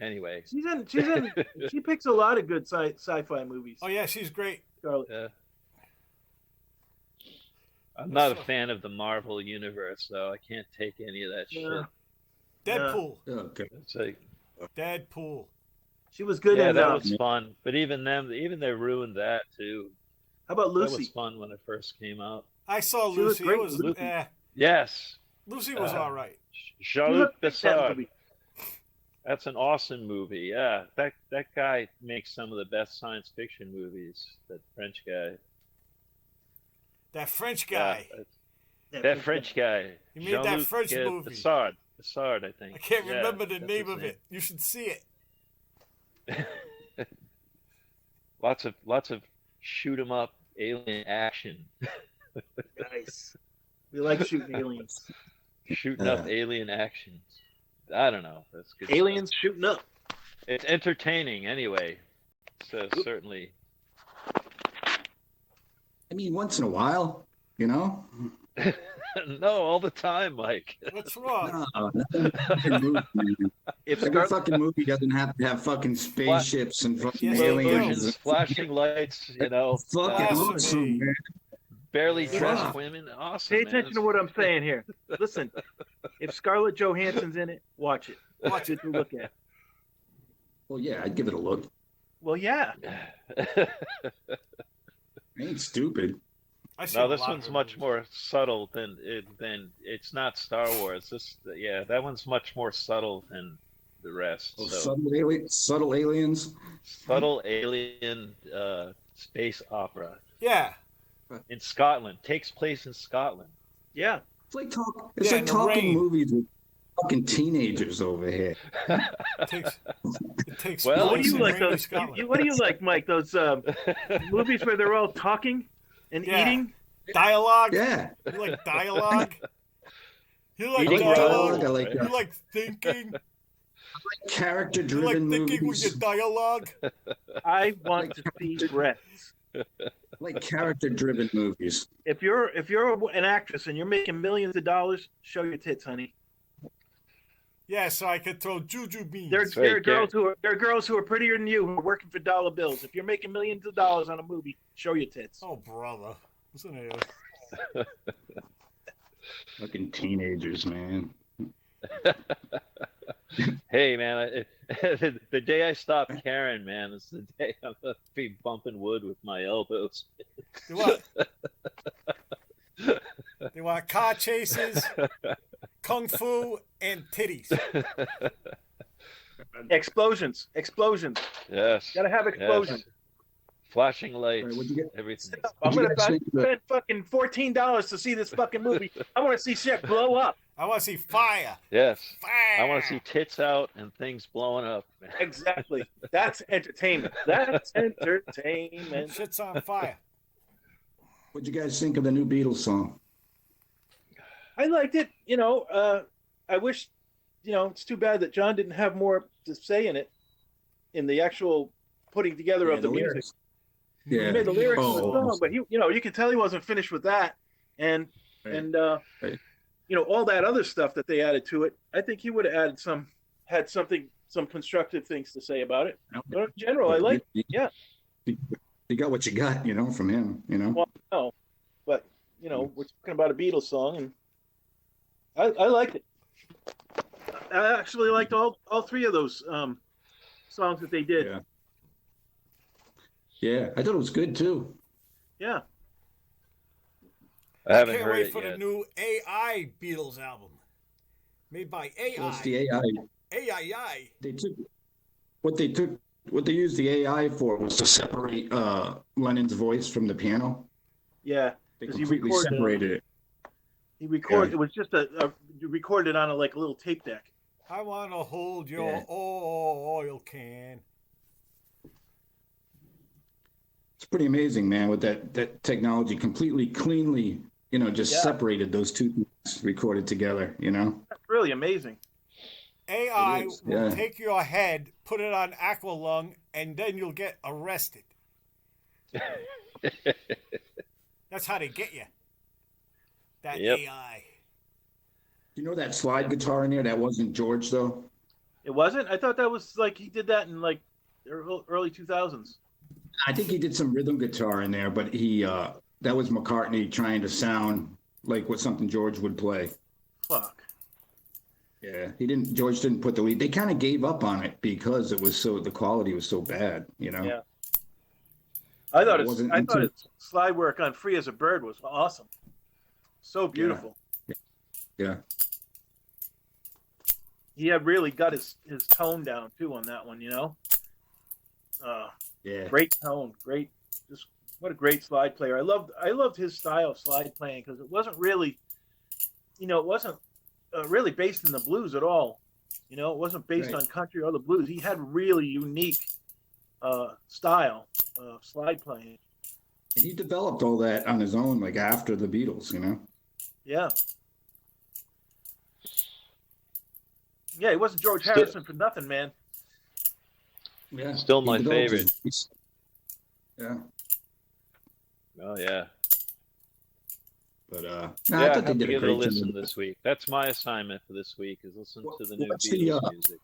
Anyway. She picks a lot of good sci-fi movies. Oh yeah, she's great. Scarlett. Yeah. I'm not a fan of the Marvel universe, though. I can't take any of that shit. Deadpool. Okay. It's like, Deadpool. She was good yeah, in that was fun. But even they ruined that too. How about That Lucy? was fun when it first came out. I saw She was Lucy. great, It was Lucy. Yes, Lucy was all right. Jean-Luc That Picard. movie. That's an awesome movie. Yeah, that guy makes some of the best science fiction movies. That French guy. That French guy. Yeah, that French guy. He made that Jean-Luc, French movie. Picard, I think. I can't Yeah, remember the that's name his of it. You should see it. Lots of shoot 'em up alien action. Nice. We like shooting aliens. Shooting up alien actions. I don't know. That's good. Aliens shooting up. It's entertaining anyway. So certainly. I mean, once in a while, you know. No, all the time, Mike. What's wrong? No, If every Scarlett, fucking movie doesn't have to have fucking spaceships and fucking Yes, aliens. it Flashing lights, Fucking Yes, awesome, man. barely dressed Yeah. women. Awesome. pay man. attention to what I'm saying here. Listen, if Scarlett Johansson's in it, watch it. Watch it to look at. Well, yeah, I'd give it a look. Well, yeah. I ain't stupid. I see No, a this lot one's of much movies. more subtle than it's not Star Wars. That one's much more subtle than the rest. Oh, So subtle aliens. subtle alien space opera Yeah. in Scotland, takes place in Scotland. Yeah. It's like talking in the rain. movies with fucking teenagers over here. It takes Well, What do place you in like rainy those? Scotland. What do you like, Mike? Those movies where they're all talking and Yeah. eating? Dialogue? Yeah, You like dialogue? You like I like dialogue? dialogue. I like You like thinking? You character-driven like thinking with movies. your dialogue? I want to see breasts. I like character-driven movies. If you're an actress and you're making millions of dollars, show your tits, honey. Yeah, so I could throw juju beans. There right, are girls who are prettier than you who are working for dollar bills. If you're making millions of dollars on a movie, show your tits. Oh, brother. Listen here. Fucking teenagers, man. Hey, man, the day I stop caring, man, is the day I'm gonna be bumping wood with my elbows. They want, they want car chases, kung fu, and titties. Explosions. Yes. Gotta have explosions. Yes. Flashing lights. All right, what'd you get? Everything. I'm Did you gonna guys think that- spend fucking $14 to see this fucking movie. I want to see shit blow up. I want to see fire. Yes. Fire. I want to see tits out and things blowing up. Man. Exactly. That's entertainment. That's entertainment. Shit's on fire. What'd you guys think of the new Beatles song? I liked it. I wish. It's too bad that John didn't have more to say in it, in the actual putting together of the music. lyrics. Yeah. He made the lyrics of the Oh, song, but you could tell he wasn't finished with that, and Right. all that other stuff that they added to it. I think he would have had some constructive things to say about it. But in general, I like. Yeah. You got what you got, from him, Well, no, but we're talking about a Beatles song, and I liked it. I actually liked all three of those songs that they did. Yeah. Yeah, I thought it was good too. Yeah. I haven't Can't heard wait it for the yet. new AI Beatles album, made by AI. Well, it's the AI. AI. What they used the AI for was to separate Lennon's voice from the piano. Yeah. They 'Cause completely separated it. He recorded. Yeah. It was just you recorded on a little tape deck. I want to hold your Yeah. oil can. It's pretty amazing, man, with that technology completely cleanly, just Yeah. separated those two things recorded together, That's really amazing. AI It is, will yeah. take your head, put it on Aqualung, and then you'll get arrested. That's how they get you. That Yep. AI. You know that slide guitar in there? That wasn't George, though? It wasn't. I thought that was he did that in early 2000s. I think he did some rhythm guitar in there, but that was McCartney trying to sound like what something George would play. Fuck. Yeah, George didn't put the lead. They kind of gave up on it because the quality was so bad, Yeah. I thought It wasn't I until- thought its slide work on "Free as a Bird" was awesome. So beautiful. Yeah. He had really got his tone down too on that one. Yeah. Great tone, great. Just what a great slide player. I loved his style of slide playing because it wasn't really, it wasn't really based in the blues at all. It wasn't based Right. on country or the blues. He had really unique style of slide playing. And he developed all that on his own, like after the Beatles, Yeah. Yeah, he wasn't George Still- Harrison for nothing, man. Yeah. Still my He developed favorite. Yeah. Oh yeah. But no, Yeah, I I thought have they to did a give it a great listen job. this week. That's my assignment for this week is listen to the new Watch Beatles music.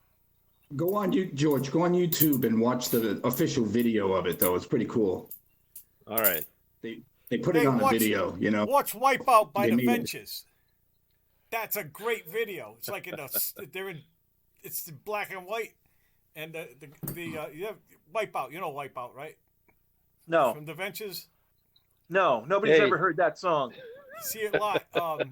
Go on George, go on YouTube and watch the official video of it though. It's pretty cool. All right. They put it on a video, Watch Wipeout by They the made it. Ventures. That's a great video. It's like it's the black and white, and the Wipeout. You know Wipeout, right? No, From the Ventures. nobody's Hey. ever heard that song. See it live. Anyway,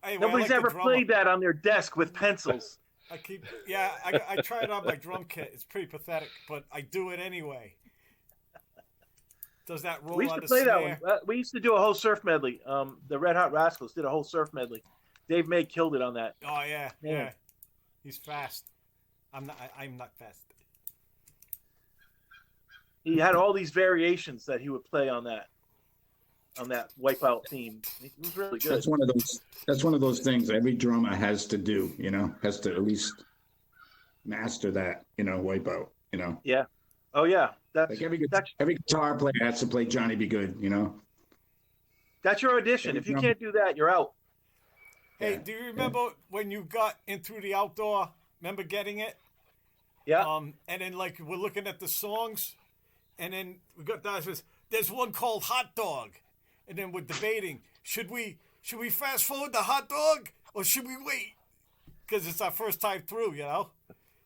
I Nobody's like the ever drummer. played that on their desk with pencils. I try it on my drum kit. It's pretty pathetic, but I do it anyway. Does that roll We used on to the play that snare? one. We used to do a whole surf medley. The Red Hot Rascals did a whole surf medley. Dave May killed it on that. Oh yeah, Yeah. yeah. He's fast. I'm not fast. He had all these variations that he would play on that Wipeout theme. It was really good. That's one of those things every drummer has to do, has to at least master that, Wipeout, Yeah. Oh yeah. That's Like every guitar player has to play Johnny Be Good, that's your audition. If you can't do that, you're out. Hey, Yeah, do you remember when you got in through the outdoor? Remember getting it? Yeah. And then we're looking at the songs, and then we got down. There's one called Hot Dog, and then we're debating should we fast forward the hot dog or should we wait? Because it's our first time through,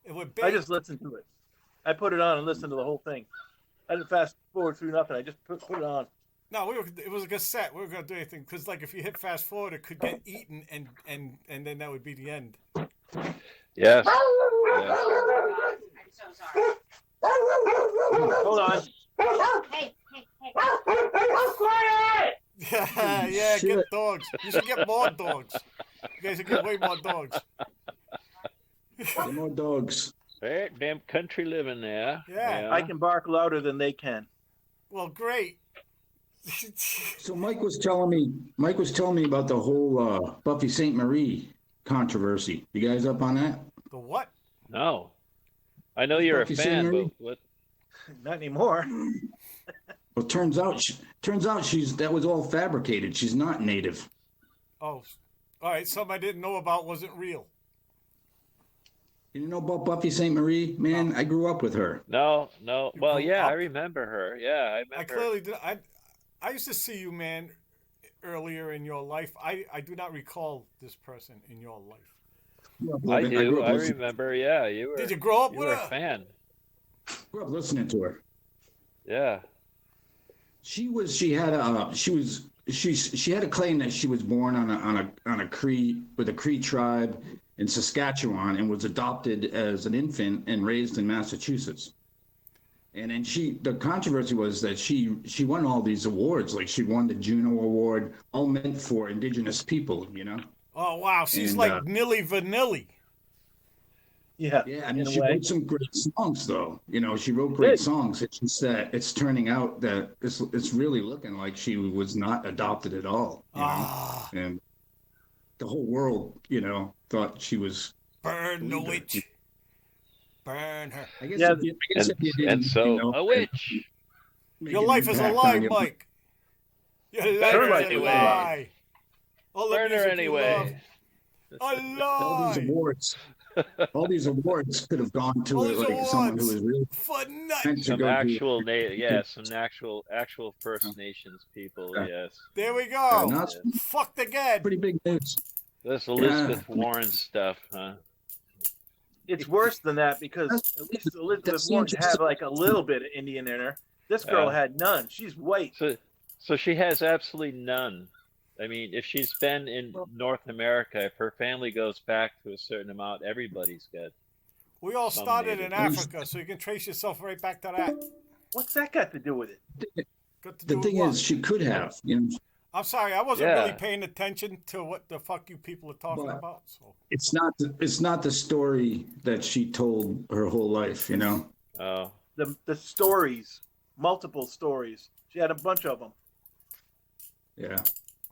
And we're I just listened to it. I put it on and listened to the whole thing. I didn't fast forward through nothing. I just put it on. No, it was a cassette. We were gonna do anything because if you hit fast forward, it could get eaten, and then that would be the end. Yes. Yes. I'm so sorry. Hold on. Hey, hey, hey. Yeah, Shit. get dogs. You should get more dogs. You guys should get way more dogs. Get more dogs. Hey, damn country living there. Yeah. I can bark louder than they can. Well, great. So Mike was telling me about the whole Buffy St. Marie controversy. You guys up on that? The what? No. I know you're a Buffy fan, Sainte-Marie? but what? Not anymore. Well, turns out that was all fabricated. She's not native. Oh, all right. Something I didn't know about wasn't real. You know about Buffy St. Marie? Man, I grew up with her. No, no. You Well, grew yeah, I up- remember her. Yeah, I I remember. clearly did. I used to see you, man, earlier in your life. I do not recall this person in your life. I do. grew up I listening- remember. Yeah, you were. Did you grow up You with were a her? fan. grew up listening to her. Yeah. She had a claim that she was born on a Cree with a Cree tribe in Saskatchewan and was adopted as an infant and raised in Massachusetts. And then the controversy was that she won all these awards, like she won the Juno Award, all meant for Indigenous people, you know? Oh wow, she's And, like Milli Vanilli. Yeah. Yeah, I in mean, a she way. wrote some great songs, though. You know, she wrote great did. songs. It's just that it's turning out that it's really looking like she was not adopted at all. You know? Ah, And the whole world, you know, thought she was. burn the Leader. witch. Burn her. I guess, Yeah, if you didn't, And so, you know, a witch. make Your an life is a impact lie, on your- Mike. Your Burn life her is a anyway. lie. All the Burn her music you anyway. love, a All these lie. awards, all these awards could have gone to All these like someone who awards. was really For meant nuts. to Some go do. actual some actual First Nations people. Yeah. Yes. There we Yeah, go. no, it's Fucked again. pretty big news. This Elizabeth Warren stuff, huh? It's worse than that because That's- at least Elizabeth that's Warren interesting. had like a little bit of Indian in her. This girl Yeah. had none. She's white. So she has absolutely none. I mean, if she's been in North America, if her family goes back to a certain amount, everybody's good. We all Some started native. in Africa, so you can trace yourself right back to that. What's that got to do with it? Got to The do thing with is, what? she could have, you know. I'm sorry, I wasn't Yeah. really paying attention to what the fuck you people are talking But- about. So It's not the story that she told her whole life, you know. Oh, The stories, multiple stories. She had a bunch of them. Yeah.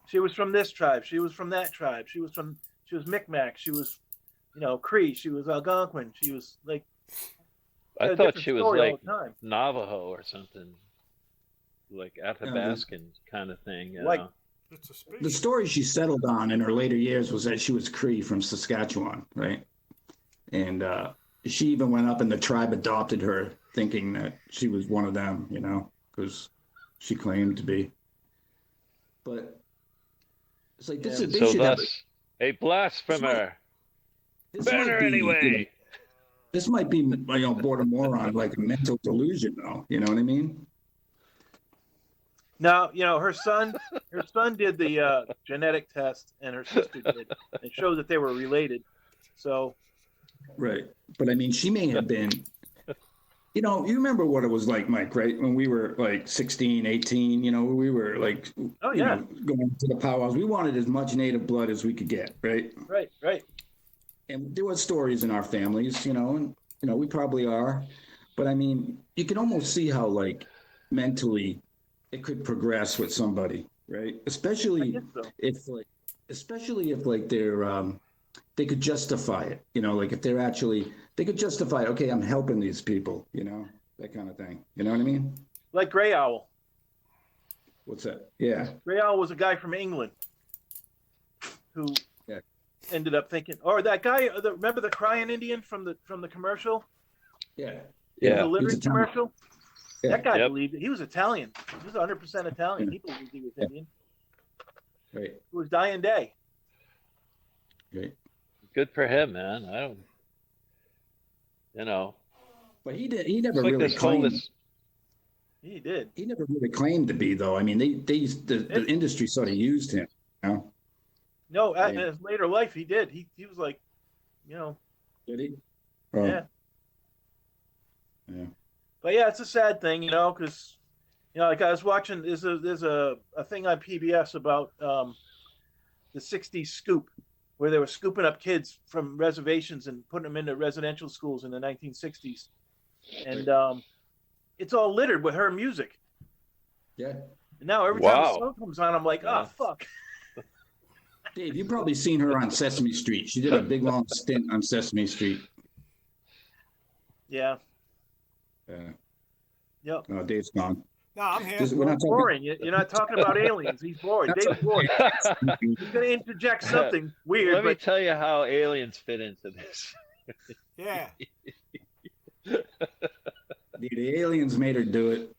She was from this tribe. She was from that tribe. She was Micmac. She was, Cree. She was Algonquin. She was like. I had a thought different she was story all like the time. Navajo or something, like Athabascan kind of thing. You Like- know? it's a The species. story she settled on in her later years was that she was Cree from Saskatchewan, right? And she even went up and the tribe adopted her, thinking that she was one of them, you know, because she claimed to be. But it's like this Yeah. is they So should have thus, a blasphemer. this Burn might her be, anyway. you know, this might be border moron, like a mental delusion, though. You know what I mean? Now, her son did the genetic test, and her sister did, and showed that they were related. So, Right. But I mean, she may have been, you remember what it was like, Mike, right? When we were like 16, 18, we were like, oh yeah, going to the powwows. We wanted as much native blood as we could get, right? right. And there was stories in our families, and, we probably are. But I mean, you can almost see how, like, mentally it could progress with somebody, right? I Especially guess so. if like they're they could justify it, like if they could justify, okay, I'm helping these people, that kind of thing. You know what I mean? Like Grey Owl. What's that? Yeah. Grey Owl was a guy from England who Yeah. ended up thinking, or that guy. Remember the crying Indian from the commercial, Yeah. the Yeah. delivery He's Italian. commercial? Yeah. That guy Yep. believed it. He was Italian. He was 100% Italian. Yeah. He believed he was Yeah. Indian. Right. It was dying day. Right. Good for him, man. I don't. But he never It's like really this whole claimed. this. He did. He never really claimed to be, though. I mean, the industry sort of used him. No, in Yeah. his later life, he did. He was like, Did he? Oh, yeah. Yeah. But yeah, it's a sad thing, because like I was watching. There's a thing on PBS about the '60s scoop, where they were scooping up kids from reservations and putting them into residential schools in the 1960s, and it's all littered with her music. Yeah. And now every time Wow. the song comes on, I'm like, Yeah. oh fuck. Dave, you've probably seen her on Sesame Street. She did a big long stint on Sesame Street. Yeah. Yep. Oh, Dave's gone. No, I'm here. We're not talking. Boring. You're not talking about aliens. He's bored. That's Dave's bored. He's gonna interject something weird, Let me but tell you how aliens fit into this. Yeah. The aliens made her do it.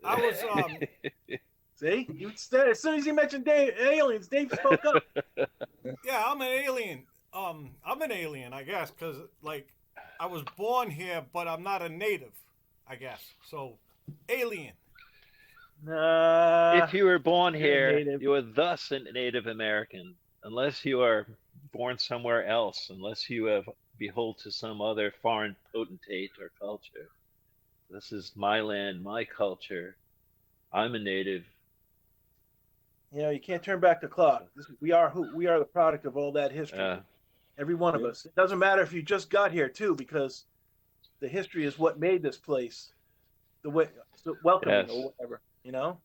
I was See, as soon as you mentioned aliens, Dave spoke up. yeah, I'm an alien. I'm an alien, I guess, because like I was born here, but I'm not a native, I guess. So, alien. Nah. If you were born you're a here, native. you are thus a Native American, unless you are born somewhere else, unless you have behold to some other foreign potentate or culture. This is my land, my culture. I'm a native. You know, you can't turn back the clock. We are the product of all that history. Every one of Yeah. us. It doesn't matter if you just got here too, because the history is what made this place the way so welcoming Yes. or whatever. You know.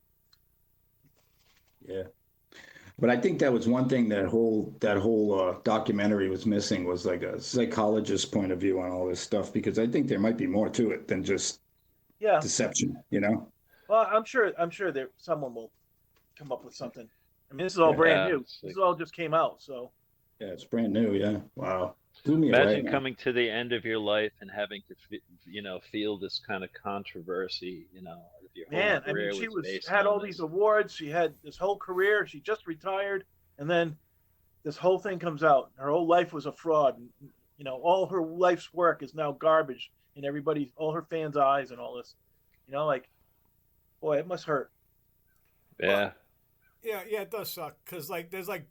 Yeah. But I think that was one thing that whole documentary was missing, was like a psychologist's point of view on all this stuff, because I think there might be more to it than just Yeah. deception, you know? Well, I'm sure there someone will come up with something. I mean, this is all Yeah. brand new. It's This like- all just came out, so Yeah, it's brand new. Yeah. Wow. Blew me away, Imagine man. coming to the end of your life and having to, feel this kind of controversy. If your whole man, I career mean, she was based had on all this. these awards. She had this whole career. She just retired, and then this whole thing comes out. Her whole life was a fraud. And, you know, all her life's work is now garbage in all her fans' eyes, and all this. You know, like, boy, it must hurt. Yeah. Yeah, it does suck because like there's like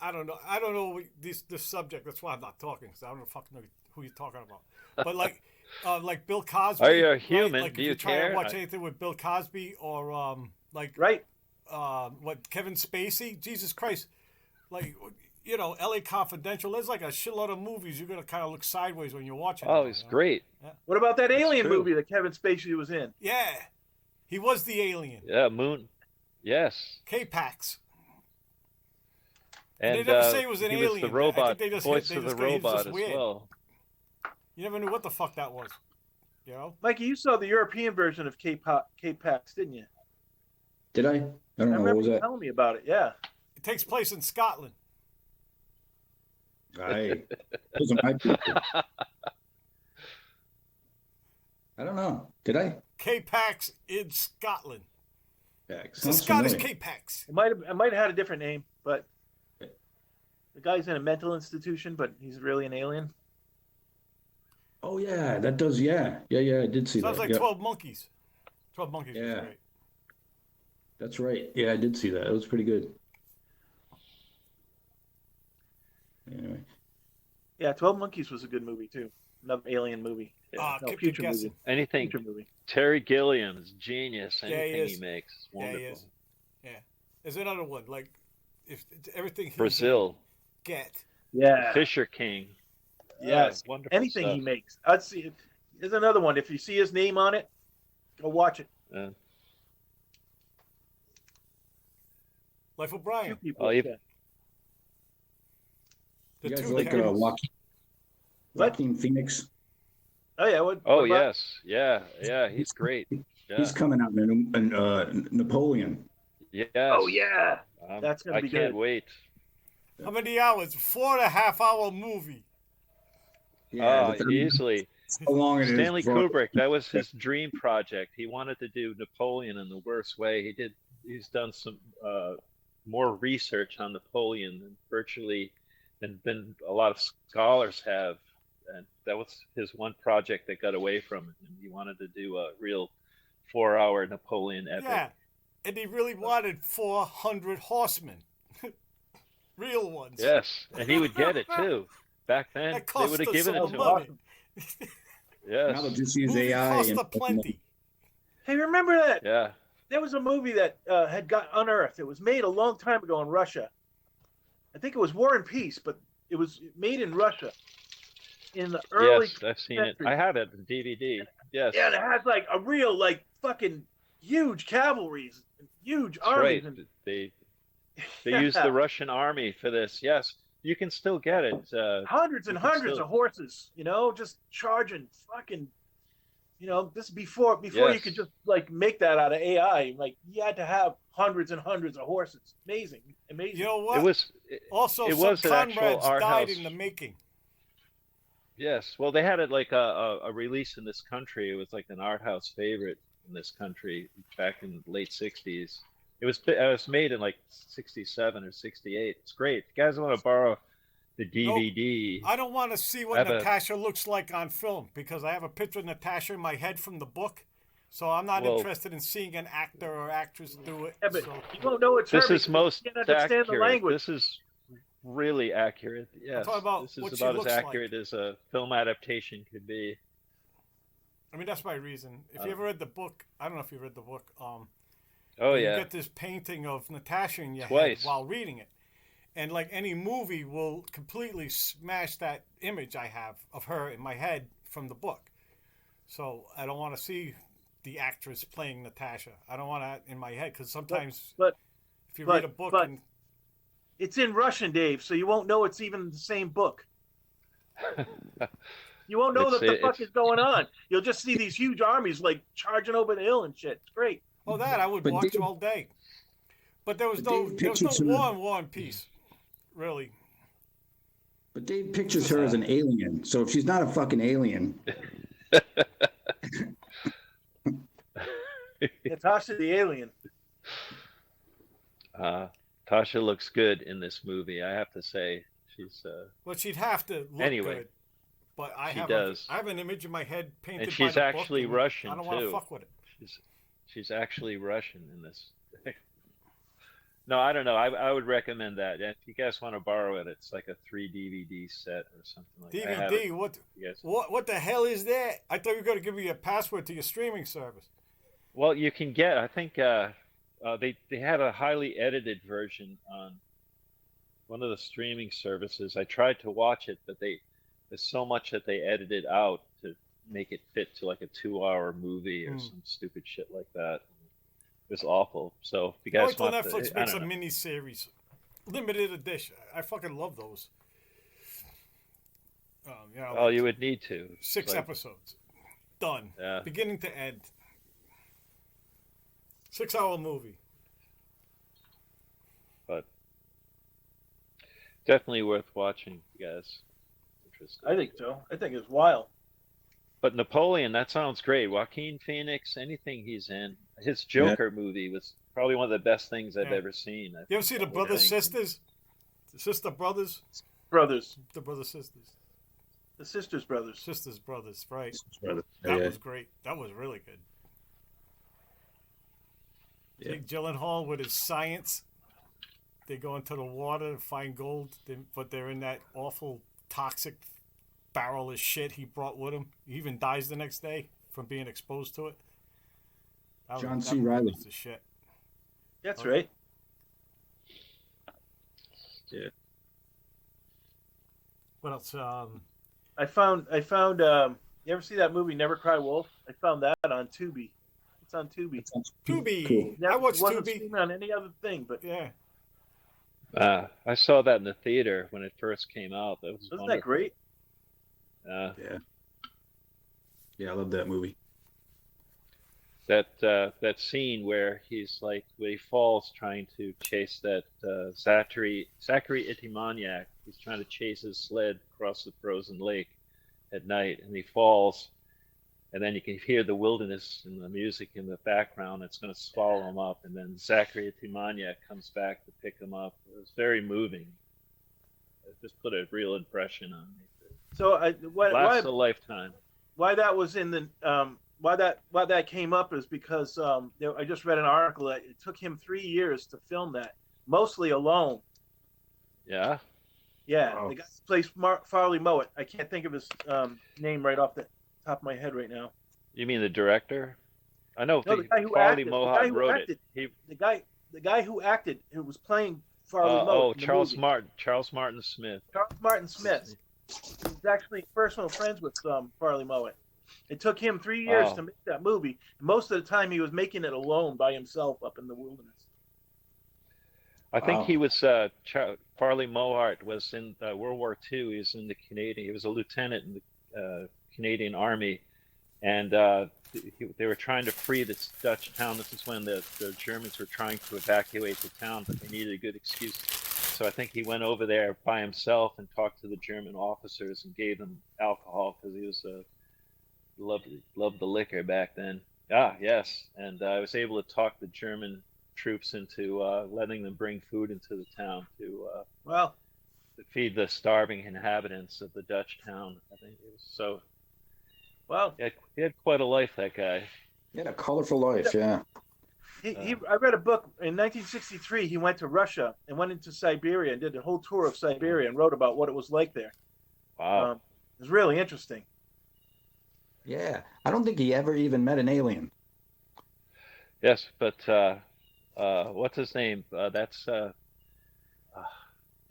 I don't know this subject. That's why I'm not talking because I don't fucking know who you're talking about. But like Bill Cosby. Are you a right? human? Like Do if you you try care? to watch anything with Bill Cosby or Right? what Kevin Spacey? Jesus Christ! Like L.A. Confidential. There's like a shitload of movies you're gonna kind of look sideways when you're watching. Oh, them, he's you know? great. What about that Alien true. movie that Kevin Spacey was in? Yeah, he was the alien. Yeah, Moon. Yes. K-Pax. And they never say he was an he alien. was the I robot, think they just voice they of just the go, he was robot just as weird. well. You never knew what the fuck that was. You know? Mikey, you saw the European version of K-Pax, didn't you? Did I? I don't I know. What remember was you that? telling me about it. Yeah. It takes place in Scotland. Those are my people. I don't know. Did I? K-Pax in Scotland. Yeah, It's a sounds Scottish familiar. K-Pax. It might have had a different name, but the guy's in a mental institution, but he's really an alien. Oh yeah, that does. Yeah. I did see Sounds that. like Yeah, 12 Monkeys. 12 Monkeys was Yeah. great. that's right. Yeah, I did see that. It was pretty good. Anyway, Yeah, 12 Monkeys was a good movie too. Another alien movie. Yeah. No, Keep future you guessing. movie. Anything. Future movie. Terry Gilliam's genius. Yeah, he Anything he is. makes is Yeah, wonderful. he is. Yeah. There's another one. Like, if everything he Brazil. get. Yeah. Fisher King. Yes. Wonderful Anything stuff. he makes. I'd see it. There's another one. If you see his name on it, go watch it. Yeah. Life of Two Brian. people. Oh, yeah. The you guys two like characters. Joaquin Phoenix? Oh yeah. Oh what about- yes. Yeah. He's great. Yeah. He's coming out in Napoleon. Yes. Oh yeah. That's gonna I be can't good. wait. How many hours? 4.5 hour movie. Yeah, but Easily. how long it is Stanley before- Kubrick. That was his dream project. He wanted to do Napoleon in the worst way. He's done some more research on Napoleon than a lot of scholars have, and that was his one project that got away from it. And he wanted to do a real 4-hour Napoleon epic. Yeah. And he really wanted 400 horsemen. Real ones. Yes, and he would get it too. Back then, That they cost would have us given some it to him. money. Now they'll Yes. just use Movie AI. cost and- a plenty. Hey, remember that? Yeah. There was a movie that had got unearthed. It was made a long time ago in Russia. I think it was War and Peace, but it was made in Russia in the early. Yes, I've seen it. century. I have it on DVD. Yes. Yeah, and it has like a real like fucking huge cavalries, huge That's armies, right. and They used the Russian army for this. Yes, you can still get it. hundreds and You can hundreds still- of horses. You know, just charging fucking. You know, this before you Yes. could just like make that out of AI. Like you had to have hundreds and hundreds of horses. Amazing. You know what? It was. Also, it some was an actual comrades art died house. in the making. Yes. Well, they had it like a release in this country. It was like an art house favorite in this country back in the late 60s. It was made in like 67 or 68. It's great. If you guys want to borrow the Nope. DVD, I don't want to see I what have a Natasha looks like on film because I have a picture of Natasha in my head from the book. So I'm not well, interested in seeing an actor or actress do it. Yeah, but So, you won't know it's her this is because most you can't understand the accurate. language. This is really accurate. Yes. talking about This is what she about as looks like. accurate as a film adaptation could be. I mean, that's my reason. If you ever read the book, I don't know if you read the book. Oh you yeah. get this painting of Natasha in your Twice. head while reading it. And like any movie will completely smash that image I have of her in my head from the book. So I don't want to see the actress playing Natasha. I don't want that in my head because sometimes But if you but- read a book but- and it's in Russian, Dave, so you won't know it's even the same book. You won't know It's- that the fuck it's- is going on. You'll just see these huge armies like charging over the hill and shit. It's great. oh, that I would But watch Dave- all day. But there was but no Dave there was no pictures her- war and peace, really. But Dave pictures her as an alien. So if she's not a fucking alien, Natasha the alien. Tasha looks good in this movie. I have to say, she's Well, she'd have to look Anyway, good. But I she have does. I have an image in my head painted And by she's the actually book, and Russian, I don't want to too. fuck with it. she's actually Russian in this. No, I don't know. I would recommend that. If you guys want to borrow it, it's like a 3 DVD set or something like that. I have it. DVD? What? You guys- What the hell is that? I thought you were going to give me a password to your streaming service. Well, you can get. I think they have a highly edited version on one of the streaming services. I tried to watch it, but there's so much that they edited out to make it fit to like a 2-hour movie or Hmm. some stupid shit like that. It was awful. So if you Wait guys till want Netflix to, I makes a don't know. mini series, limited edition. I fucking love those. Yeah, Oh, you would need to. It's 6 like- episodes, done, Yeah. beginning to end. 6-hour movie. But definitely worth watching, you guys. Interesting. I think so. I think it's wild. But Napoleon, that sounds great. Joaquin Phoenix, anything he's in. His Joker movie was probably one of the best things I've Yeah. ever seen. You ever see the whole Brothers thing. Sisters? The Sister Brothers? Brothers. The Brothers Sisters. The sisters brothers. Sisters Brothers, right. brother. That was great. That was really good. Yeah. Jake Gyllenhaal with his science. They go into the water to find gold, but they're in that awful toxic barrel of shit he brought with him. He even dies the next day from being exposed to it. John C. Reilly. The shit. That's Okay. right. What else? I found. You ever see that movie Never Cry Wolf? I found that on Tubi. It's on Tubi. Tubi. Cool. I watched wasn't Tubi. streaming on any other thing, but Yeah. I saw that in the theater when it first came out. That was wasn't that wonderful. great? Yeah. Yeah, I love that movie. That scene where he falls trying to chase that Zachary Itimaniak. He's trying to chase his sled across the frozen lake at night, and he falls, and then you can hear the wilderness and the music in the background. It's going to swallow him up, and then Zachary Itimaniak comes back to pick him up. It was very moving. It just put a real impression on me. So Lasts a lifetime. why that was in the why that came up is because I just read an article that it took him 3 years to film that, mostly alone. Yeah. Yeah, Wow. the guy who plays Farley Mowat. I can't think of his name right off the top of my head right now. You mean the director? I know No, the guy who Farley acted. The guy Mohawk who wrote acted. it. He The guy who acted, who was playing Farley Mowat. in the Charles movie. Martin. Charles Martin Smith. Charles Martin Smith. He's actually personal friends with Farley Mowat. It took him 3 years Wow. to make that movie. Most of the time, he was making it alone by himself up in the wilderness. I think Wow. he was Farley Mohart was in World War II. He was in the Canadian. He was a lieutenant in the Canadian Army, and they were trying to free this Dutch town. This is when the Germans were trying to evacuate the town, but they needed a good excuse So I think he went over there by himself and talked to the German officers and gave them alcohol because he was loved the liquor back then. Ah, yes, and I was able to talk the German troops into letting them bring food into the town Well, to feed the starving inhabitants of the Dutch town. I think it was so. well, He had quite a life, that guy. He had a colorful life, yeah. I read a book in 1963. He went to Russia and went into Siberia and did a whole tour of Siberia and wrote about what it was like there. Wow. It was really interesting. Yeah. I don't think he ever even met an alien. Yes, but what's his name? That's Dan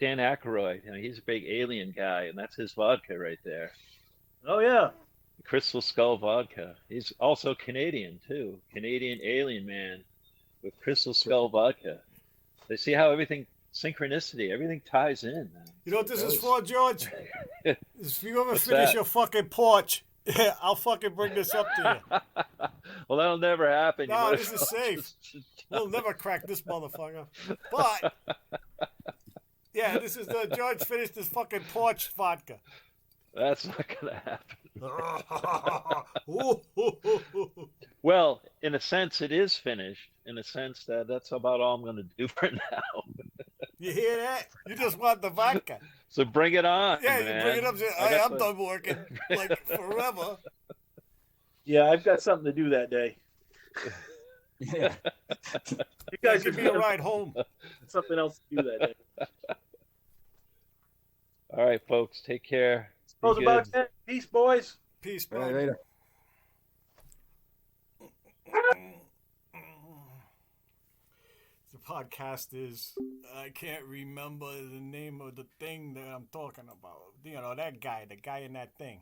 Aykroyd. You know, he's a big alien guy, and that's his vodka right there. Oh yeah. Crystal Skull vodka. He's also Canadian too. Canadian alien man with Crystal Skull vodka. They see how everything everything ties in. Man. You know what this is for, George? If you ever What's finish that? your fucking porch, I'll fucking bring this up to you. Well, that'll never happen. You No, might this as is well safe. just- We'll never crack this motherfucker. But yeah, this is George finished his fucking porch vodka. That's not gonna happen. Ooh. Well, in a sense, it is finished. In a sense that that's about all I'm going to do for now. You hear that? You just want the vodka. So bring it on. Yeah, man. you bring it up. Say, I hey, got I'm the- done working like forever. Yeah, I've got something to do that day. Yeah. You Yeah, guys give have me a ride home. something else to do that day. All right, folks, take care. Be Suppose about good. that. Peace, boys. Peace, All right, bro. later. The podcast is, I can't remember the name of the thing that I'm talking about. You know, that guy, the guy in that thing.